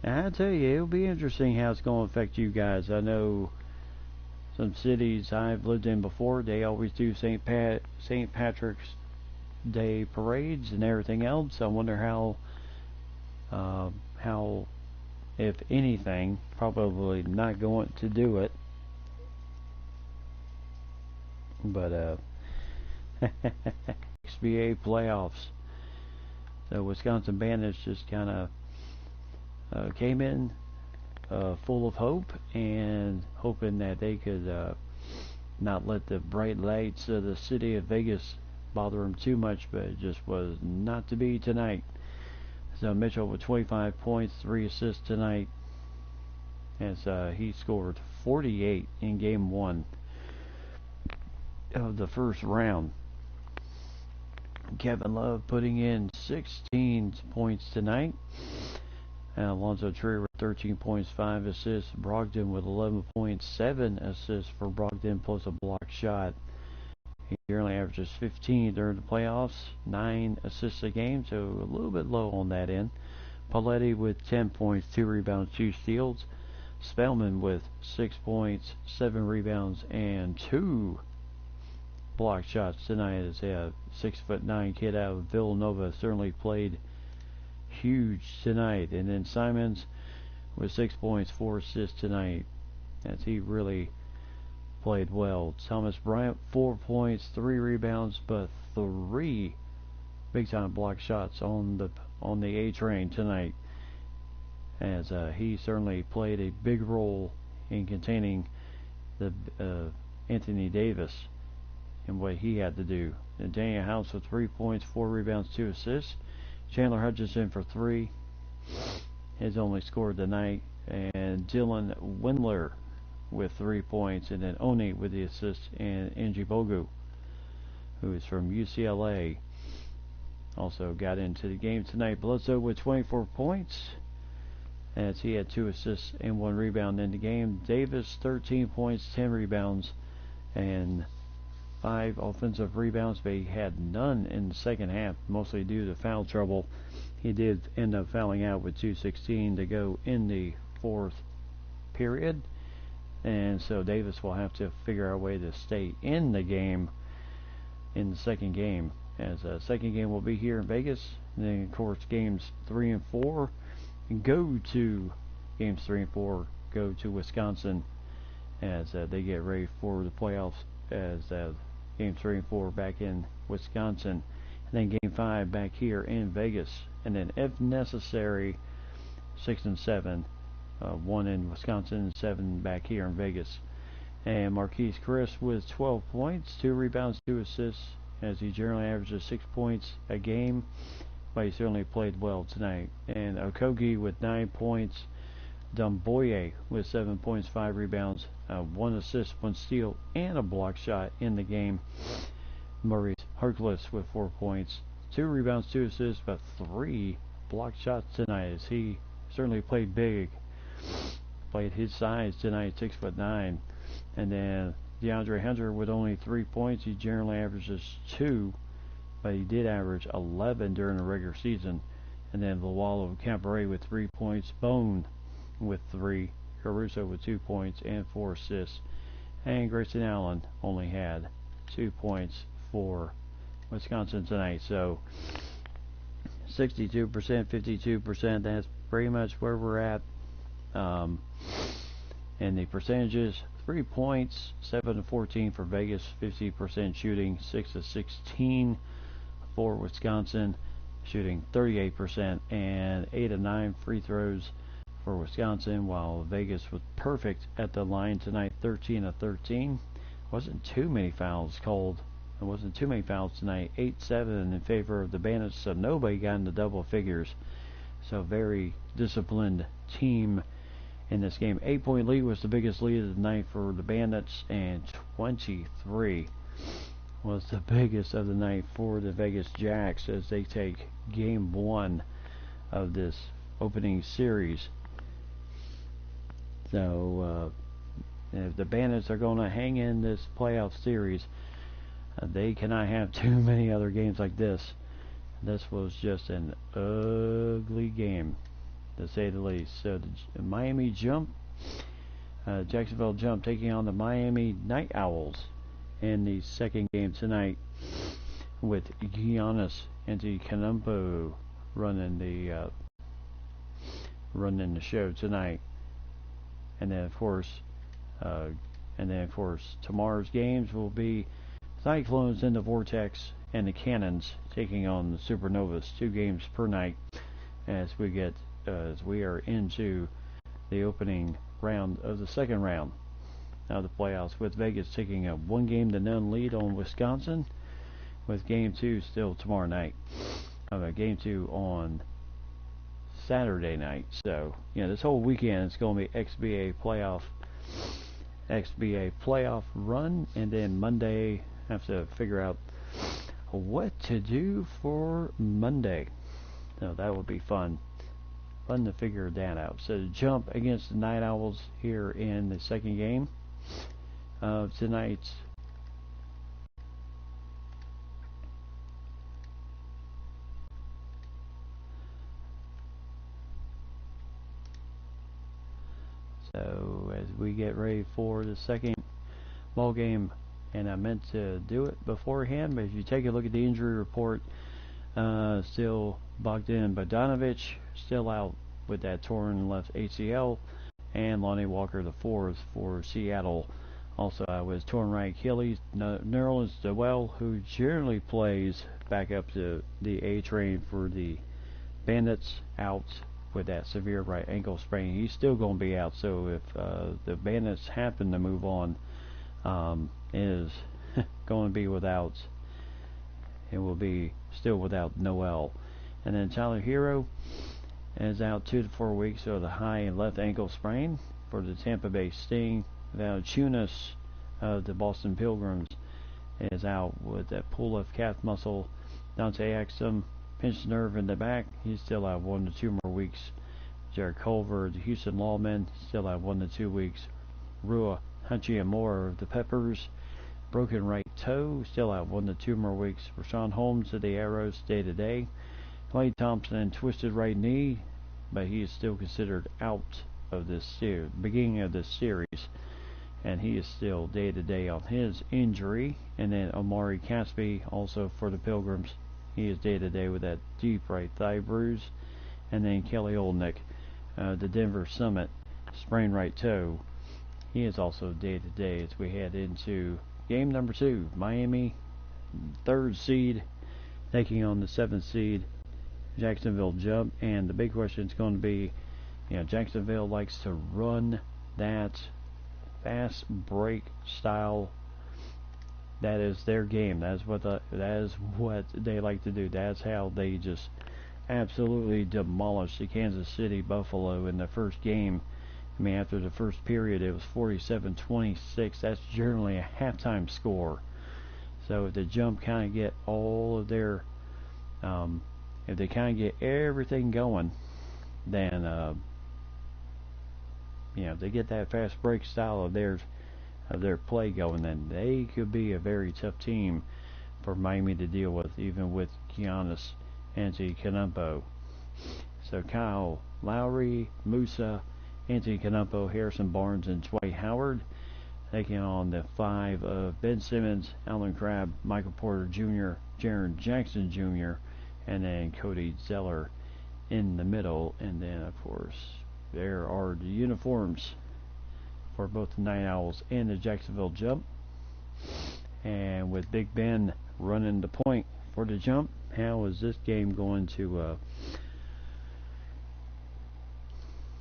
I tell you, it'll be interesting how it's going to affect you guys. I know some cities I've lived in before, they always do St. Patrick's Day parades and everything else. I wonder how, if anything, probably not going to do it. But XBA playoffs. The Wisconsin Bandits just kind of came in full of hope and hoping that they could not let the bright lights of the city of Vegas bother them too much, but it just was not to be tonight. So Mitchell with 25 points, 3 assists tonight, as he scored 48 in game 1 of the first round. Kevin Love putting in 16 points tonight. Alonzo Trier with 13 points, 5 assists. Brogdon with 11 points, 7 assists for Brogdon plus a block shot. He generally averages 15 during the playoffs, 9 assists a game, so a little bit low on that end. Paletti with 10 points, 2 rebounds, 2 steals. Spellman with 6 points, 7 rebounds, and 2 block shots tonight, as a 6'9" kid out of Villanova certainly played huge tonight. And then Simons with 6 points, 4 assists tonight, as he really played well. Thomas Bryant 4 points, 3 rebounds, but 3 big time block shots on the A train tonight, as he certainly played a big role in containing the Anthony Davis and what he had to do. And Daniel House with 3 points, 4 rebounds, 2 assists. Chandler Hutchinson for 3 has only scored tonight. And Dylan Windler with 3 points. And then Oni with the assist. And Angie Bogu, who is from UCLA, also got into the game tonight. Bledsoe with 24 points, as he had 2 assists and 1 rebound in the game. Davis 13 points, 10 rebounds, and 5 offensive rebounds, but he had none in the second half, mostly due to foul trouble. He did end up fouling out with 2:16 to go in the fourth period, and so Davis will have to figure out a way to stay in the game in the second game, as the second game will be here in Vegas. And then, of course, games 3 and 4 go to Wisconsin, as they get ready for the playoffs, as Game 3 and 4 back in Wisconsin, and then Game 5 back here in Vegas, and then if necessary, 6 and 7, 1 in Wisconsin and 7 back here in Vegas. And Marquise Chris with 12 points, 2 rebounds, 2 assists, as he generally averages 6 points a game, but he certainly played well tonight. And Okogie with 9 points, Dumboye with 7 points, 5 rebounds, 1 assist, 1 steal, and a block shot in the game. Maurice Harkless with 4 points, 2 rebounds, 2 assists, but 3 block shots tonight, as he certainly played big. Played his size tonight, 6'9". And then DeAndre Hunter with only 3 points. He generally averages 2, but he did average 11 during the regular season. And then Lualo Campere with 3 points. Bone with 3, Caruso with 2 points and 4 assists, and Grayson Allen only had 2 points for Wisconsin tonight. So 62%, 52%, that's pretty much where we're at. And the percentages: 3 points, 7 to 14 for Vegas, 50% shooting, 6 to 16 for Wisconsin, shooting 38%, and 8 to 9 free throws for Wisconsin, while Vegas was perfect at the line tonight, 13 to 13. Wasn't too many fouls called. There wasn't too many fouls tonight. 8-7 in favor of the Bandits, so nobody got into double figures. So very disciplined team in this game. 8-point lead was the biggest lead of the night for the Bandits, and 23 was the biggest of the night for the Vegas Jacks, as they take game 1 of this opening series. So if the Bandits are going to hang in this playoff series, they cannot have too many other games like this. This was just an ugly game, to say the least. So the Miami Jump, Jacksonville Jump taking on the Miami Night Owls in the second game tonight, with Giannis Antetokounmpo running the show tonight. And then of course tomorrow's games will be Cyclones in the Vortex and the Cannons taking on the Supernovas, 2 games per night as we are into the opening round of the second round of the playoffs, with Vegas taking a 1-game-to-none lead on Wisconsin, with Game 2 still tomorrow night. Game 2 on Saturday night. So, this whole weekend it's going to be XBA playoff run, and then Monday have to figure out what to do for Monday. So that would be fun to figure that out. So the Jump against the Night Owls here in the second game of tonight's So as we get ready for the second ball game, and I meant to do it beforehand, but if you take a look at the injury report, still Bogdan Bogdanovic still out with that torn left ACL, and Lonnie Walker the fourth for Seattle also out with torn right Achilles. Nerlens Noel, who generally plays back up to the A train for the Bandits, out with that severe right ankle sprain. He's still going to be out, so if the Bandits happen to move on, is going to be without, it will be still without Noel. And then Tyler Hero is out 2 to 4 weeks with a high left ankle sprain for the Tampa Bay Sting. Valanciunas of the Boston Pilgrims is out with that pull left calf muscle. Dante Exum, pinched nerve in the back. He's still out 1 to 2 more weeks. Jared Culver, the Houston Lawmen, still out 1 to 2 weeks. Rua Hachimura of the Peppers, broken right toe, still out 1 to 2 more weeks. Rashawn Holmes of the Arrows, day to day. Klay Thompson, twisted right knee, but he is still considered out of this beginning of this series, and he is still day to day on his injury. And then Omari Caspi, also for the Pilgrims, he is day to day with that deep right thigh bruise. And then Kelly Olynyk, the Denver Summit, sprained right toe. He is also day to day as we head into game number 2. Miami, 3rd seed, taking on the 7th seed Jacksonville Jump. And the big question is going to be, Jacksonville likes to run that fast break style. That is their game. That is what they like to do. That's how they just absolutely demolished the Kansas City Buffalo in the first game. I mean, after the first period, it was 47-26. That's generally a halftime score. So if the Jump kind of get all of their, if they kind of get everything going, then if they get that fast break style of their play going, then they could be a very tough team for Miami to deal with, even with Giannis Antetokounmpo. So Kyle Lowry, Musa, Antetokounmpo, Harrison Barnes, and Dwight Howard taking on the 5 of Ben Simmons, Allen Crabbe, Michael Porter Jr., Jaren Jackson Jr., and then Cody Zeller in the middle. And then, of course, there are the uniforms for both the Night Owls and the Jacksonville Jump. And with Big Ben running the point for the Jump, how is this game going to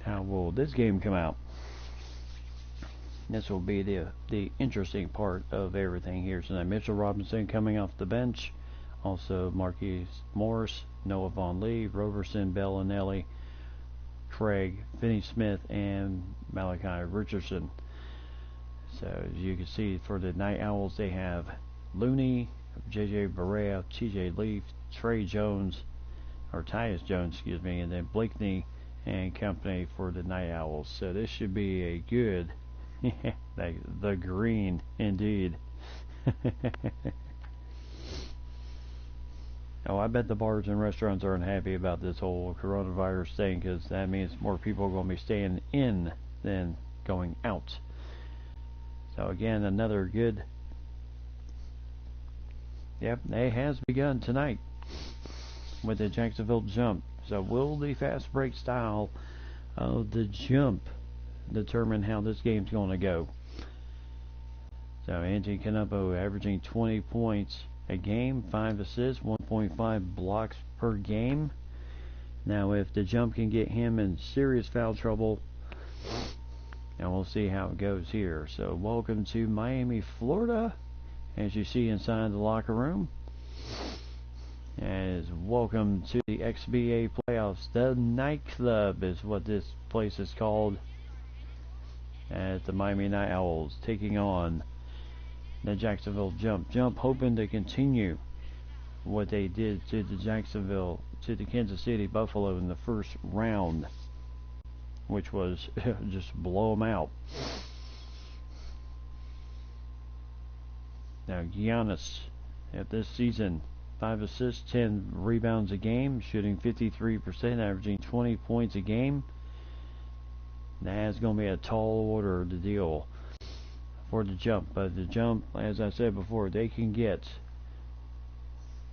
how will this game come out? This will be the interesting part of everything here tonight. Mitchell Robinson coming off the bench. Also Marquise Morris, Noah Von Lee, Roberson, Bellinelli, Craig, Finney-Smith, and Malachi Richardson. So as you can see, for the Night Owls, they have Looney, J.J. Barea, T.J. Leaf, Trey Jones, or Tyus Jones, excuse me, and then Blakeney and company for the Night Owls. So this should be a good, the green indeed. Oh, I bet the bars and restaurants aren't happy about this whole coronavirus thing, because that means more people are going to be staying in than going out. So again, another good. Yep, it has begun tonight with the Jacksonville Jump. So will the fast break style of the Jump determine how this game's going to go? So Antetokounmpo averaging 20 points a game, 5 assists, 1.5 blocks per game. Now, if the jump can get him in serious foul trouble, and we'll see how it goes here. So, welcome to Miami, Florida, as you see inside the locker room. As welcome to the XBA playoffs. The nightclub is what this place is called. As the Miami Night Owls taking on the Jacksonville Jump, hoping to continue what they did to the Kansas City Buffalo in the first round, which was just blow them out. Now Giannis, at this season, 5 assists, 10 rebounds a game, shooting 53%, averaging 20 points a game. That's going to be a tall order to deal for the Jump. But the Jump, as I said before, if they can get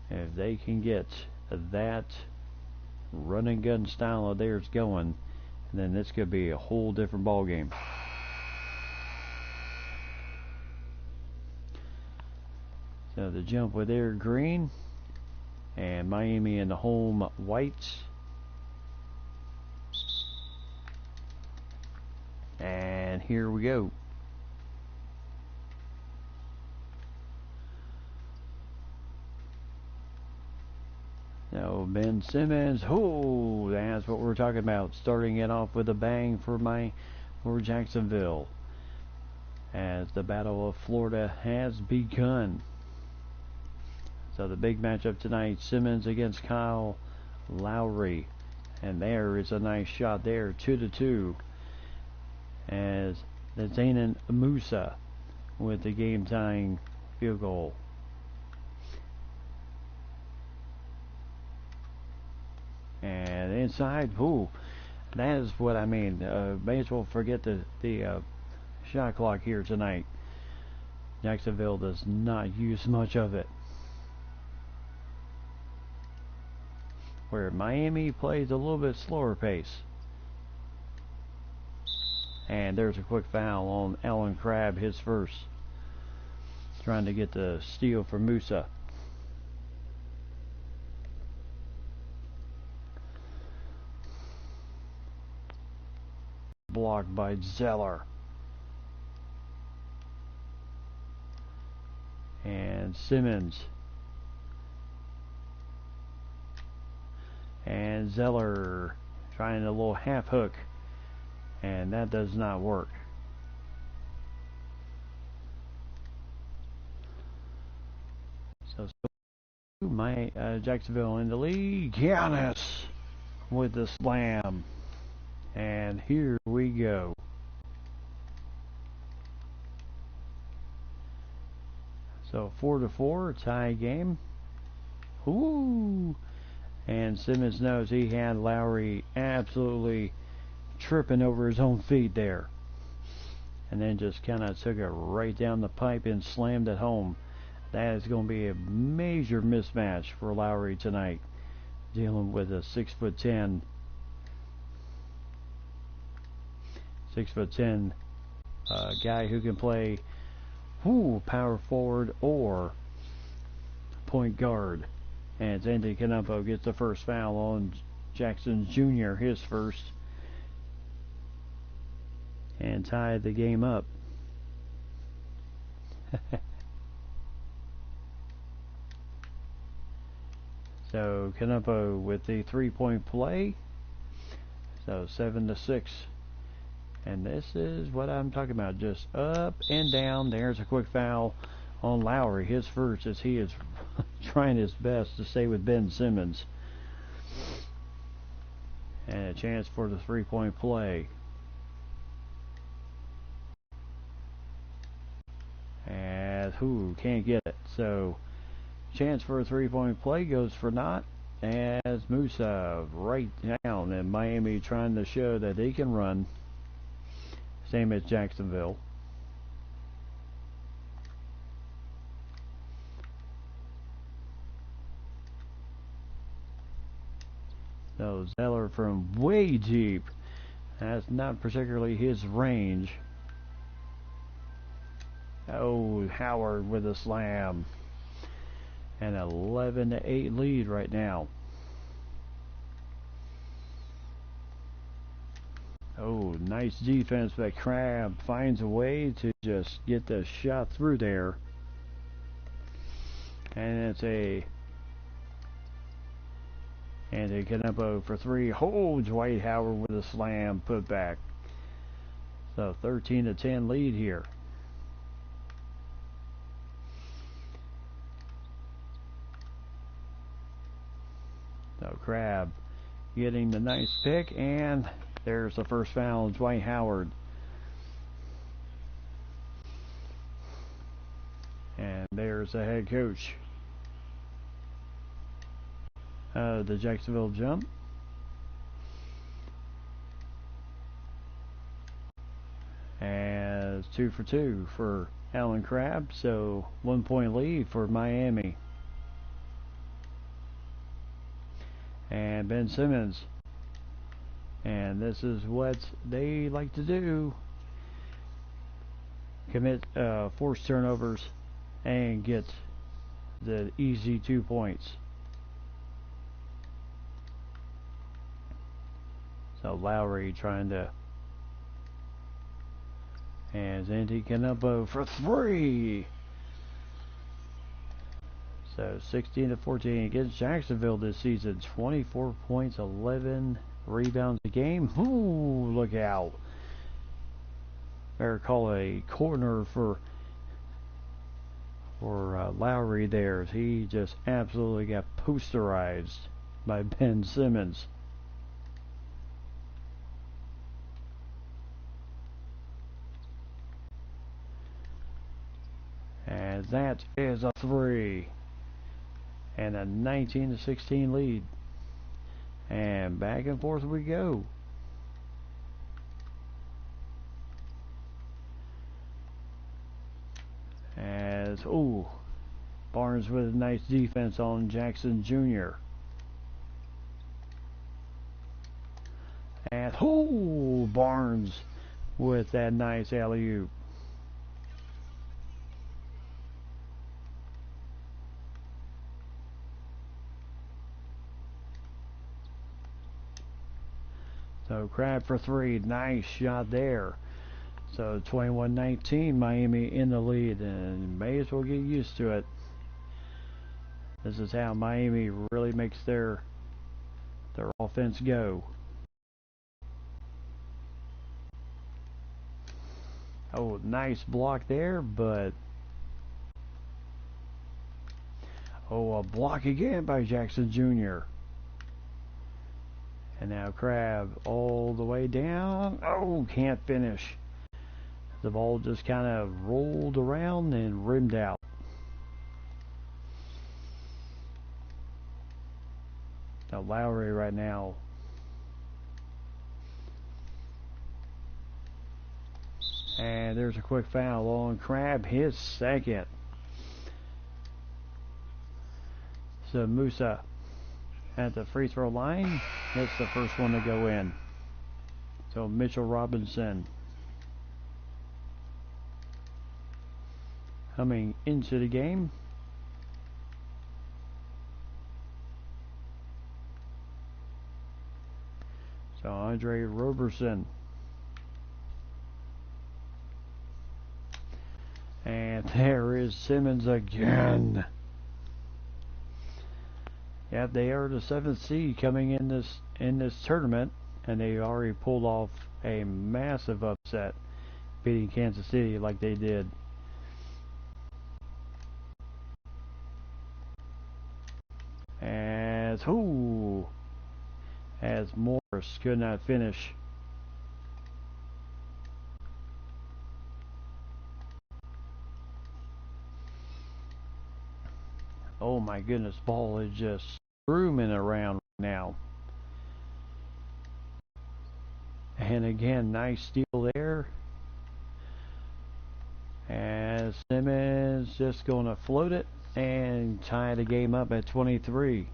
that run and gun style of theirs going, then this could be a whole different ball game. So the Jump with their green, and Miami in the home whites. And here we go. So Ben Simmons, that's what we're talking about. Starting it off with a bang for Jacksonville, as the Battle of Florida has begun. So the big matchup tonight, Simmons against Kyle Lowry, and there is a nice shot there, 2-2. As the Zayn Musa with the game-tying field goal. And inside, that is what I mean. May as well forget the shot clock here tonight. Jacksonville does not use much of it. Where Miami plays a little bit slower pace. And there's a quick foul on Allen Crabbe, his first. Trying to get the steal for Musa. Blocked by Zeller. And Simmons. And Zeller trying a little half hook. And that does not work. So Jacksonville in the lead. Giannis with the slam. And here we go. So 4-4, tie game. And Simmons knows he had Lowry absolutely tripping over his own feet there. And then just kind of took it right down the pipe and slammed it home. That is going to be a major mismatch for Lowry tonight. Dealing with a 6'10" guy who can play power forward or point guard. And Andy Canumpo gets the first foul on Jackson Jr., his first, and tied the game up. So Canumpo with the 3-point play. So 7-6. And this is what I'm talking about, just up and down. There's a quick foul on Lowry, his first, as he is trying his best to stay with Ben Simmons. And a chance for the 3-point play. And can't get it. So chance for a 3-point play goes for naught, as Musa right down, and Miami trying to show that they can run. Same as Jacksonville. So Zeller from way deep. That's not particularly his range. Howard with a slam. An 11-8 lead right now. Oh, nice defense, but Crab finds a way to just get the shot through there. And it's a Canepo for three. Holds Dwight Howard with a slam put back. So 13-10 lead here. So Crab getting the nice pick, and there's the first foul on Dwight Howard. And there's the head coach. The Jacksonville jump. And it's 2 for 2 for Allen Crabbe, so 1 point lead for Miami. And Ben Simmons. And this is what they like to do. Commit forced turnovers and get the easy 2 points. So Lowry trying to, and Zandy Canepo for three. So 16-14 against Jacksonville this season. 24 points, 11 rebounds a game. Ooh, look out. Better call a corner for Lowry there. He just absolutely got posterized by Ben Simmons. And that is a three. And a 19-16 lead. And back and forth we go. As, Barnes with a nice defense on Jackson Jr. And, Barnes with that nice alley-oop. So Crabbe for three. Nice shot there. So 21-19, Miami in the lead, and may as well get used to it. This is how Miami really makes their offense go. Oh, nice block there, but a block again by Jackson Jr. And now Crabbe all the way down. Oh, can't finish. The ball just kind of rolled around and rimmed out. Now Lowry right now. And there's a quick foul on Crabbe, his second. So Musa at the free throw line. Hits the first one to go in. So Mitchell Robinson coming into the game. So Andre Roberson. And there is Simmons again. Yeah, they are the 7th seed coming in this tournament, and they already pulled off a massive upset, beating Kansas City like they did. As Morris could not finish. Oh my goodness, ball is just rooming around now. And again, nice steal there. As Simmons just going to float it and tie the game up at 23.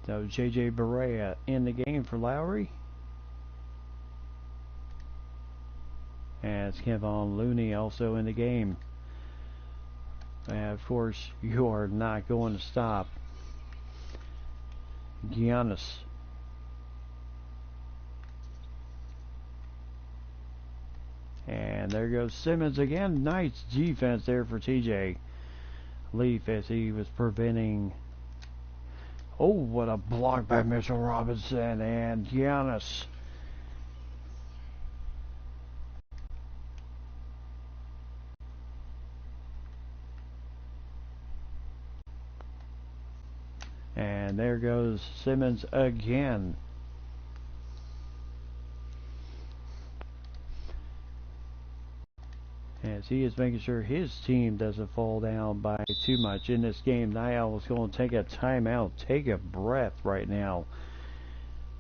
So J.J. Barea in the game for Lowry. And it's Kevon Looney also in the game. And of course, you are not going to stop Giannis. And there goes Simmons again. Nice defense there for TJ Leaf as he was preventing. Oh, what a block by Mitchell Robinson and Giannis. And there goes Simmons again. As he is making sure his team doesn't fall down by too much in this game. Niall is going to take a timeout, take a breath right now.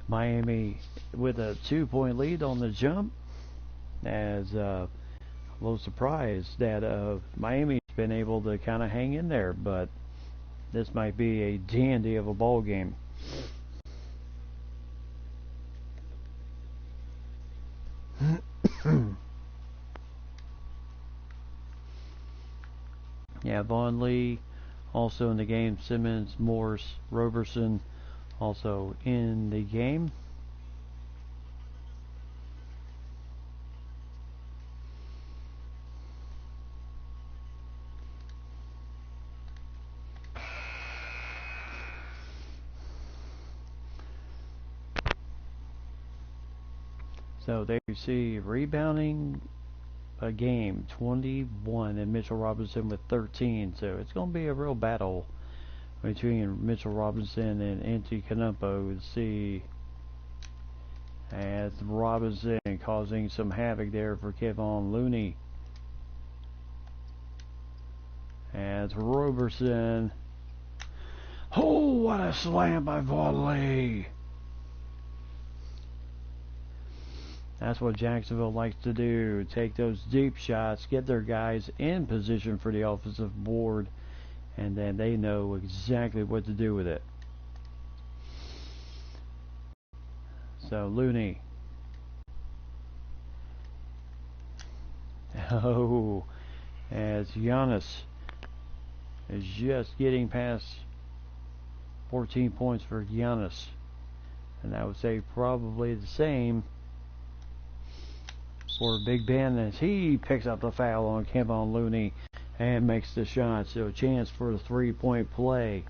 Miami with a 2-point lead on the jump. As a little surprised that Miami's been able to kind of hang in there, but this might be a dandy of a ball game. Yeah, Vaughn Lee also in the game. Simmons, Morse, Roberson also in the game. So there you see rebounding a game 21 and Mitchell Robinson with 13. So it's going to be a real battle between Mitchell Robinson and Antetokounmpo. See as Robinson causing some havoc there for Kevon Looney. As Roberson. Oh, what a slam by Volley! That's what Jacksonville likes to do. Take those deep shots, get their guys in position for the offensive board, and then they know exactly what to do with it. So Looney. Oh, as Giannis is just getting past 14 points for Giannis. And I would say probably the same for Big Ben as he picks up the foul on Kevon Looney and makes the shot. So a chance for a 3-point play.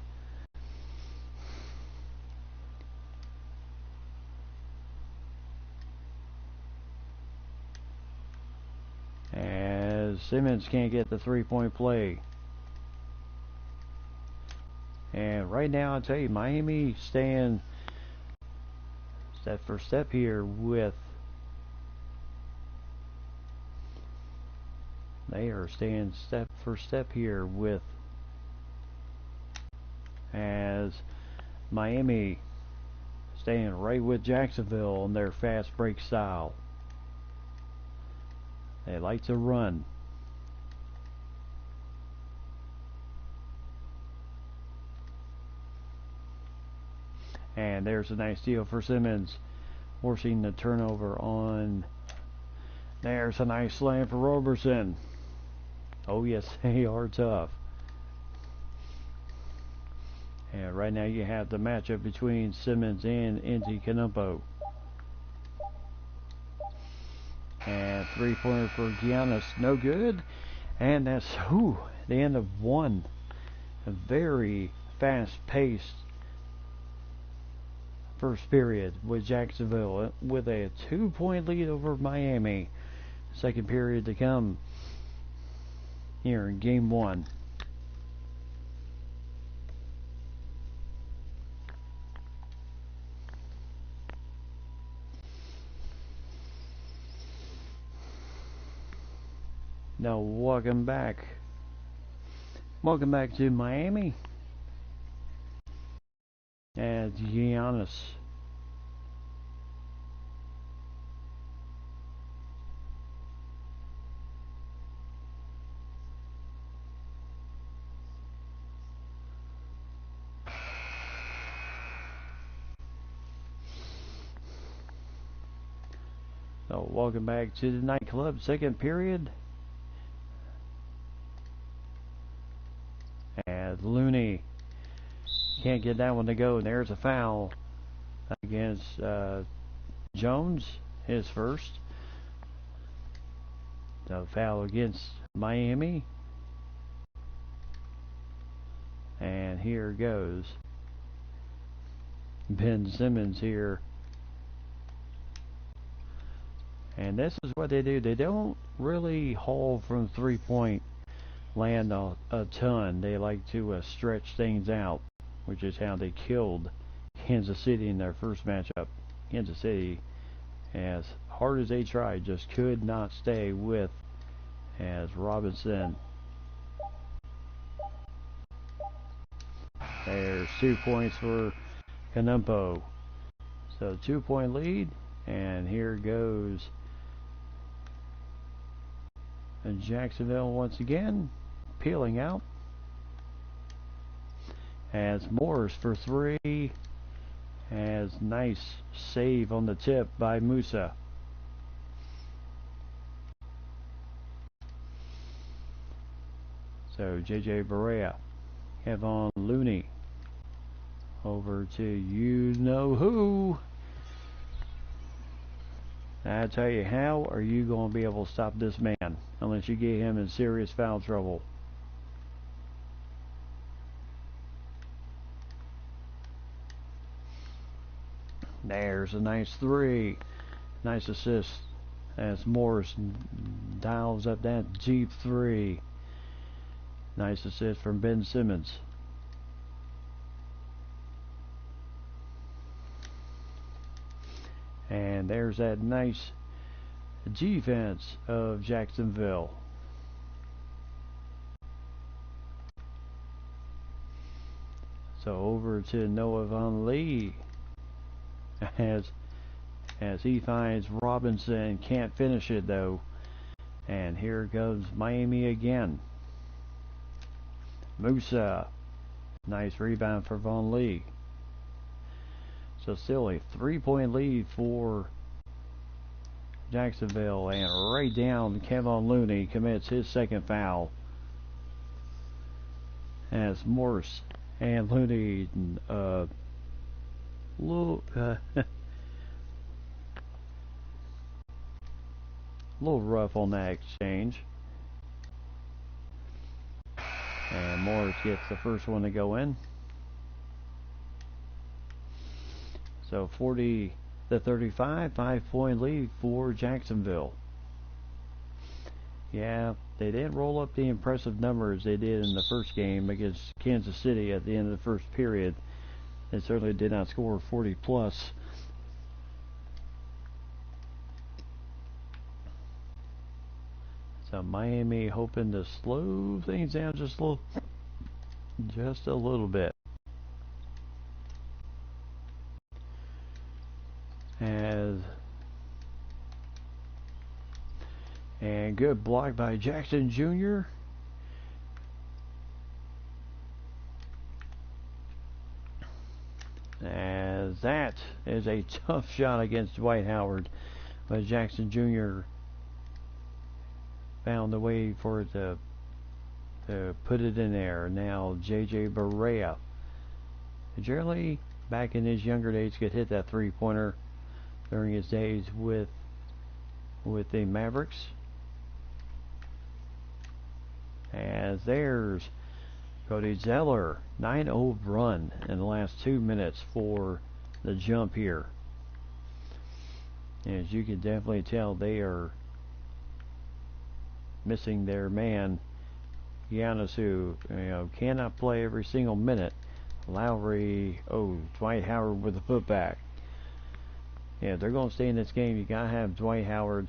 As Simmons can't get the 3-point play. And right now, I'll tell you, Miami staying step for step here with. They are staying step for step here with. As Miami staying right with Jacksonville on their fast break style. They like to run. And there's a nice deal for Simmons, forcing the turnover on. There's a nice slam for Roberson. Oh yes, they are tough. And right now you have the matchup between Simmons and Antetokounmpo. And 3-pointer for Giannis, no good. And that's the end of one. A very fast-paced first period with Jacksonville with a 2-point lead over Miami. Second period to come here in game one. Now welcome back. Welcome back to Miami. And Giannis. So welcome back to the nightclub, second period. As Looney can't get that one to go. There's a foul against Jones, his first. So foul against Miami. And here goes Ben Simmons here. And this is what they do. They don't really haul from 3-point land a ton. They like to stretch things out, which is how they killed Kansas City in their first matchup. Kansas City, as hard as they tried, just could not stay with as Robinson. There's 2 points for Canumpo. So 2-point lead, and here goes Jacksonville once again, peeling out. As Morris for 3, as nice save on the tip by Musa. So J.J. Barea, Kevon Looney, over to you-know-who. I tell you, how are you going to be able to stop this man unless you get him in serious foul trouble? There's a nice 3. Nice assist as Morris dials up that deep 3. Nice assist from Ben Simmons. And there's that nice defense of Jacksonville. So over to Noah Vonleh as he finds Robinson. Can't finish it though. And here goes Miami again. Musa. Nice rebound for Vonleh. So still a 3-point lead for Jacksonville, and right down Kevon Looney commits his second foul as Morse and Looney little rough on that exchange, and Morris gets the first one to go in. So 40-35, 5-point lead for Jacksonville. Yeah, they didn't roll up the impressive numbers they did in the first game against Kansas City at the end of the first period. They certainly did not score 40 plus. So Miami hoping to slow things down just a little bit. And good block by Jackson Jr. As that is a tough shot against Dwight Howard, but Jackson Jr. found a way for it to put it in there. Now J.J. Barea. Generally, back in his younger days, could hit that 3-pointer during his days with the Mavericks. As there's Cody Zeller, 9-0 run in the last 2 minutes for the Jump here. As you can definitely tell, they are missing their man Giannis, who cannot play every single minute. Lowry, Dwight Howard with the putback. Yeah, they're going to stay in this game. You got to have Dwight Howard,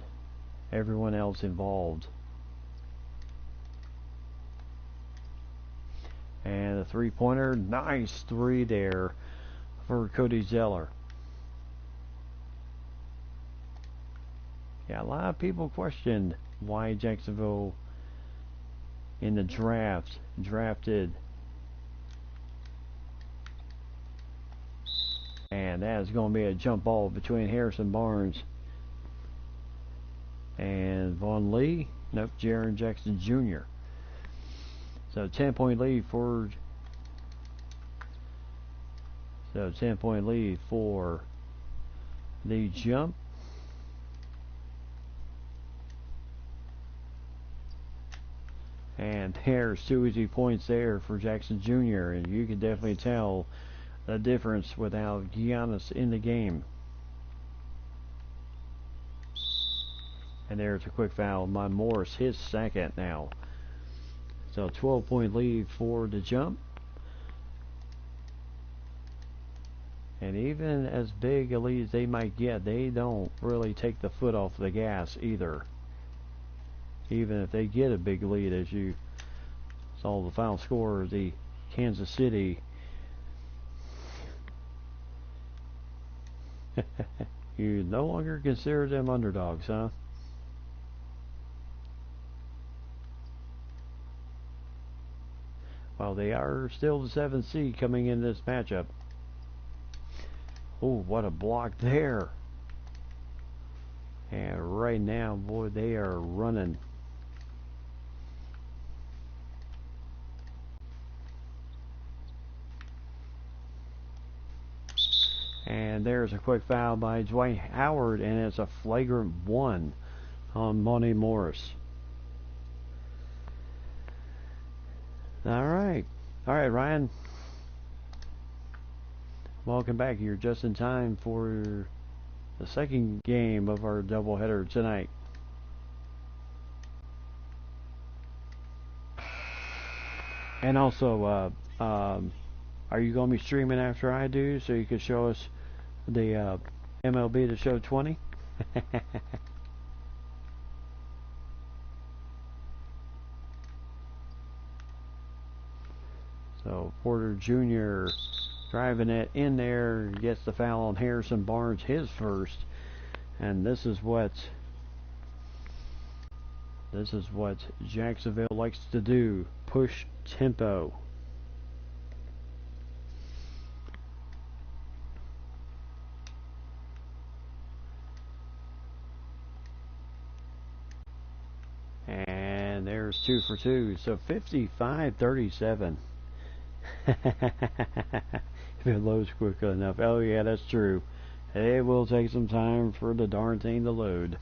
everyone else involved. And a 3-pointer, nice 3 there for Cody Zeller. Yeah, a lot of people questioned why Jacksonville in the draft drafted, and that is going to be a jump ball between Harrison Barnes and Vonleh. Nope, Jaren Jackson Jr. So 10-point lead for So 10-point lead for the jump. And there's 2 easy points there for Jackson Jr. And you can definitely tell the difference without Giannis in the game. And there's a quick foul by Morris, his second now. So 12-point lead for the jump. And even as big a lead as they might get, they don't really take the foot off the gas either. Even if they get a big lead, as you saw the final score of the Kansas City. You no longer consider them underdogs, huh? Well, they are still the 7th seed coming in this matchup. Oh, what a block there. And right now, boy, they are running. And there's a quick foul by Dwight Howard, and it's a flagrant 1 on Monty Morris. All right, Ryan. Welcome back. You're just in time for the second game of our doubleheader tonight. And also, are you going to be streaming after I do, so you can show us the MLB The Show 20? So Porter Jr. driving it in there, gets the foul on Harrison Barnes, his first. And this is what Jacksonville likes to do: push tempo. And there's 2 for 2, so 55-37. If it loads quickly enough. Oh yeah, that's true. It will take some time for the darn thing to load.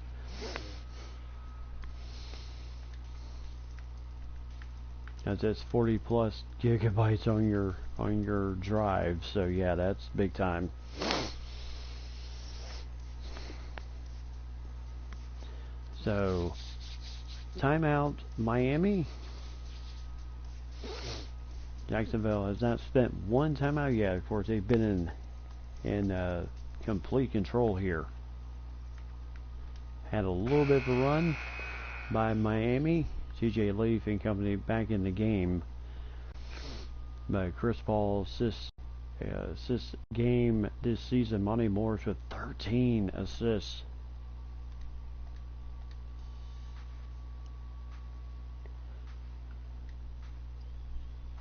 That's 40 plus gigabytes on your drive, so yeah, that's big time. So timeout, Miami. Jacksonville has not spent one timeout yet. Of course, they've been in complete control here. Had a little bit of a run by Miami. TJ Leaf and company back in the game. But Chris Paul assist game this season. Monty Morris with 13 assists.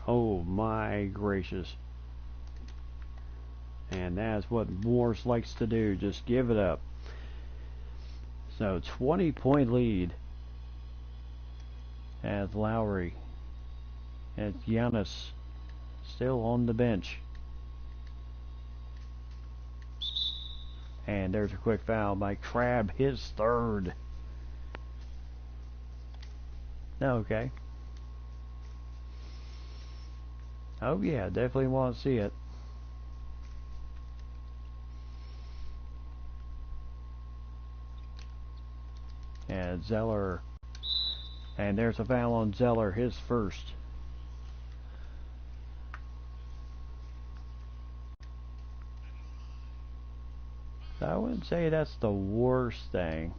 Oh my gracious. And that's what Morris likes to do. Just give it up. So 20-point lead as Lowry. As Giannis still on the bench. And there's a quick foul by Crabbe, his third. Okay. Oh yeah, definitely want to see it. And Zeller. And there's a foul on Zeller, his first. So I wouldn't say that's the worst thing.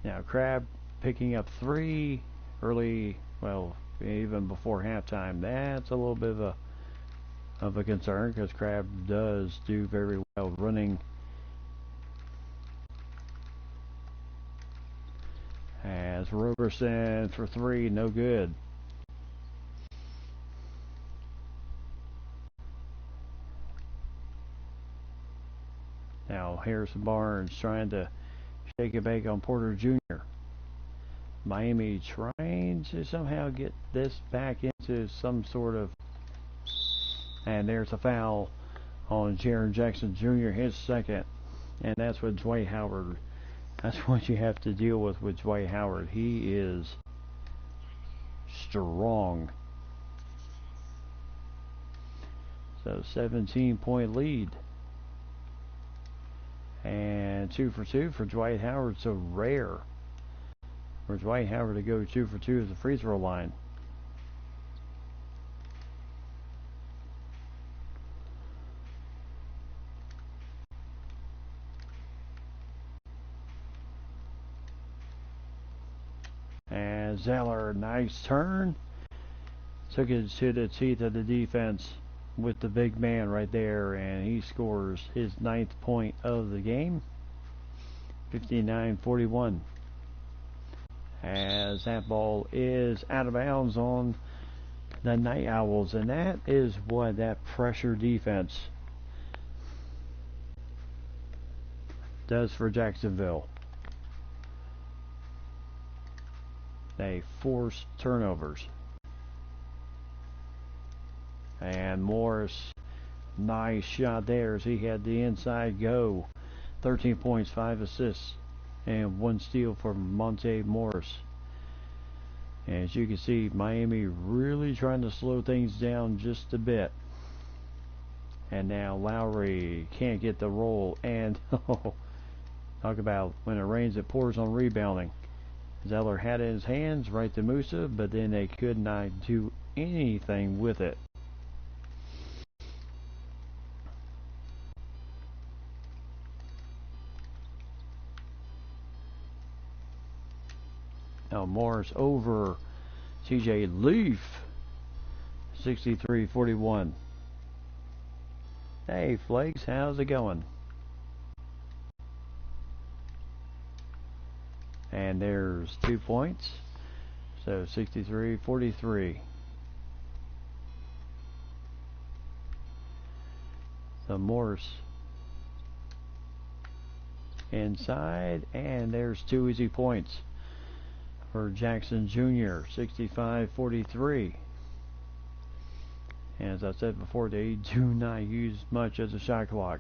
Now Crabbe picking up 3 early, well, even before halftime. That's a little bit of a concern, because Crabbe does do very well running. As Roberson for 3, no good. Now Harrison Barnes trying to shake it back on Porter Jr. Miami trying to somehow get this back into some sort of... And there's a foul on Jaren Jackson Jr., his second. And that's what Dwight Howard... That's what you have to deal with Dwight Howard. He is strong. So 17-point lead. And 2 for 2 for Dwight Howard. So rare for Dwight Howard to go 2 for 2 at the free throw line. And Zeller, nice turn. Took it to the teeth of the defense with the big man right there, and he scores his 9th point of the game. 59-41. As that ball is out of bounds on the Night Owls, and that is what that pressure defense does for Jacksonville. They force turnovers. And Morris, nice shot there as he had the inside go. 13 points, 5 assists, and 1 steal for Monte Morris. And as you can see, Miami really trying to slow things down just a bit. And now Lowry can't get the roll. And talk about when it rains, it pours on rebounding. Zeller had it in his hands, right to Musa, but then they could not do anything with it. Now Morris over TJ Leaf. 63-41. Hey Flakes, how's it going? And there's 2 points. So 63-43. So Morris inside, and there's 2 easy points for Jackson Jr. 65-43. And as I said before, they do not use much as a shot clock.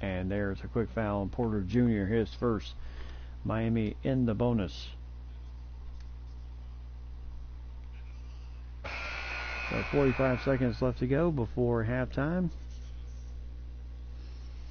And there's a quick foul on Porter Jr., his first. Miami in the bonus. So 45 seconds left to go before halftime.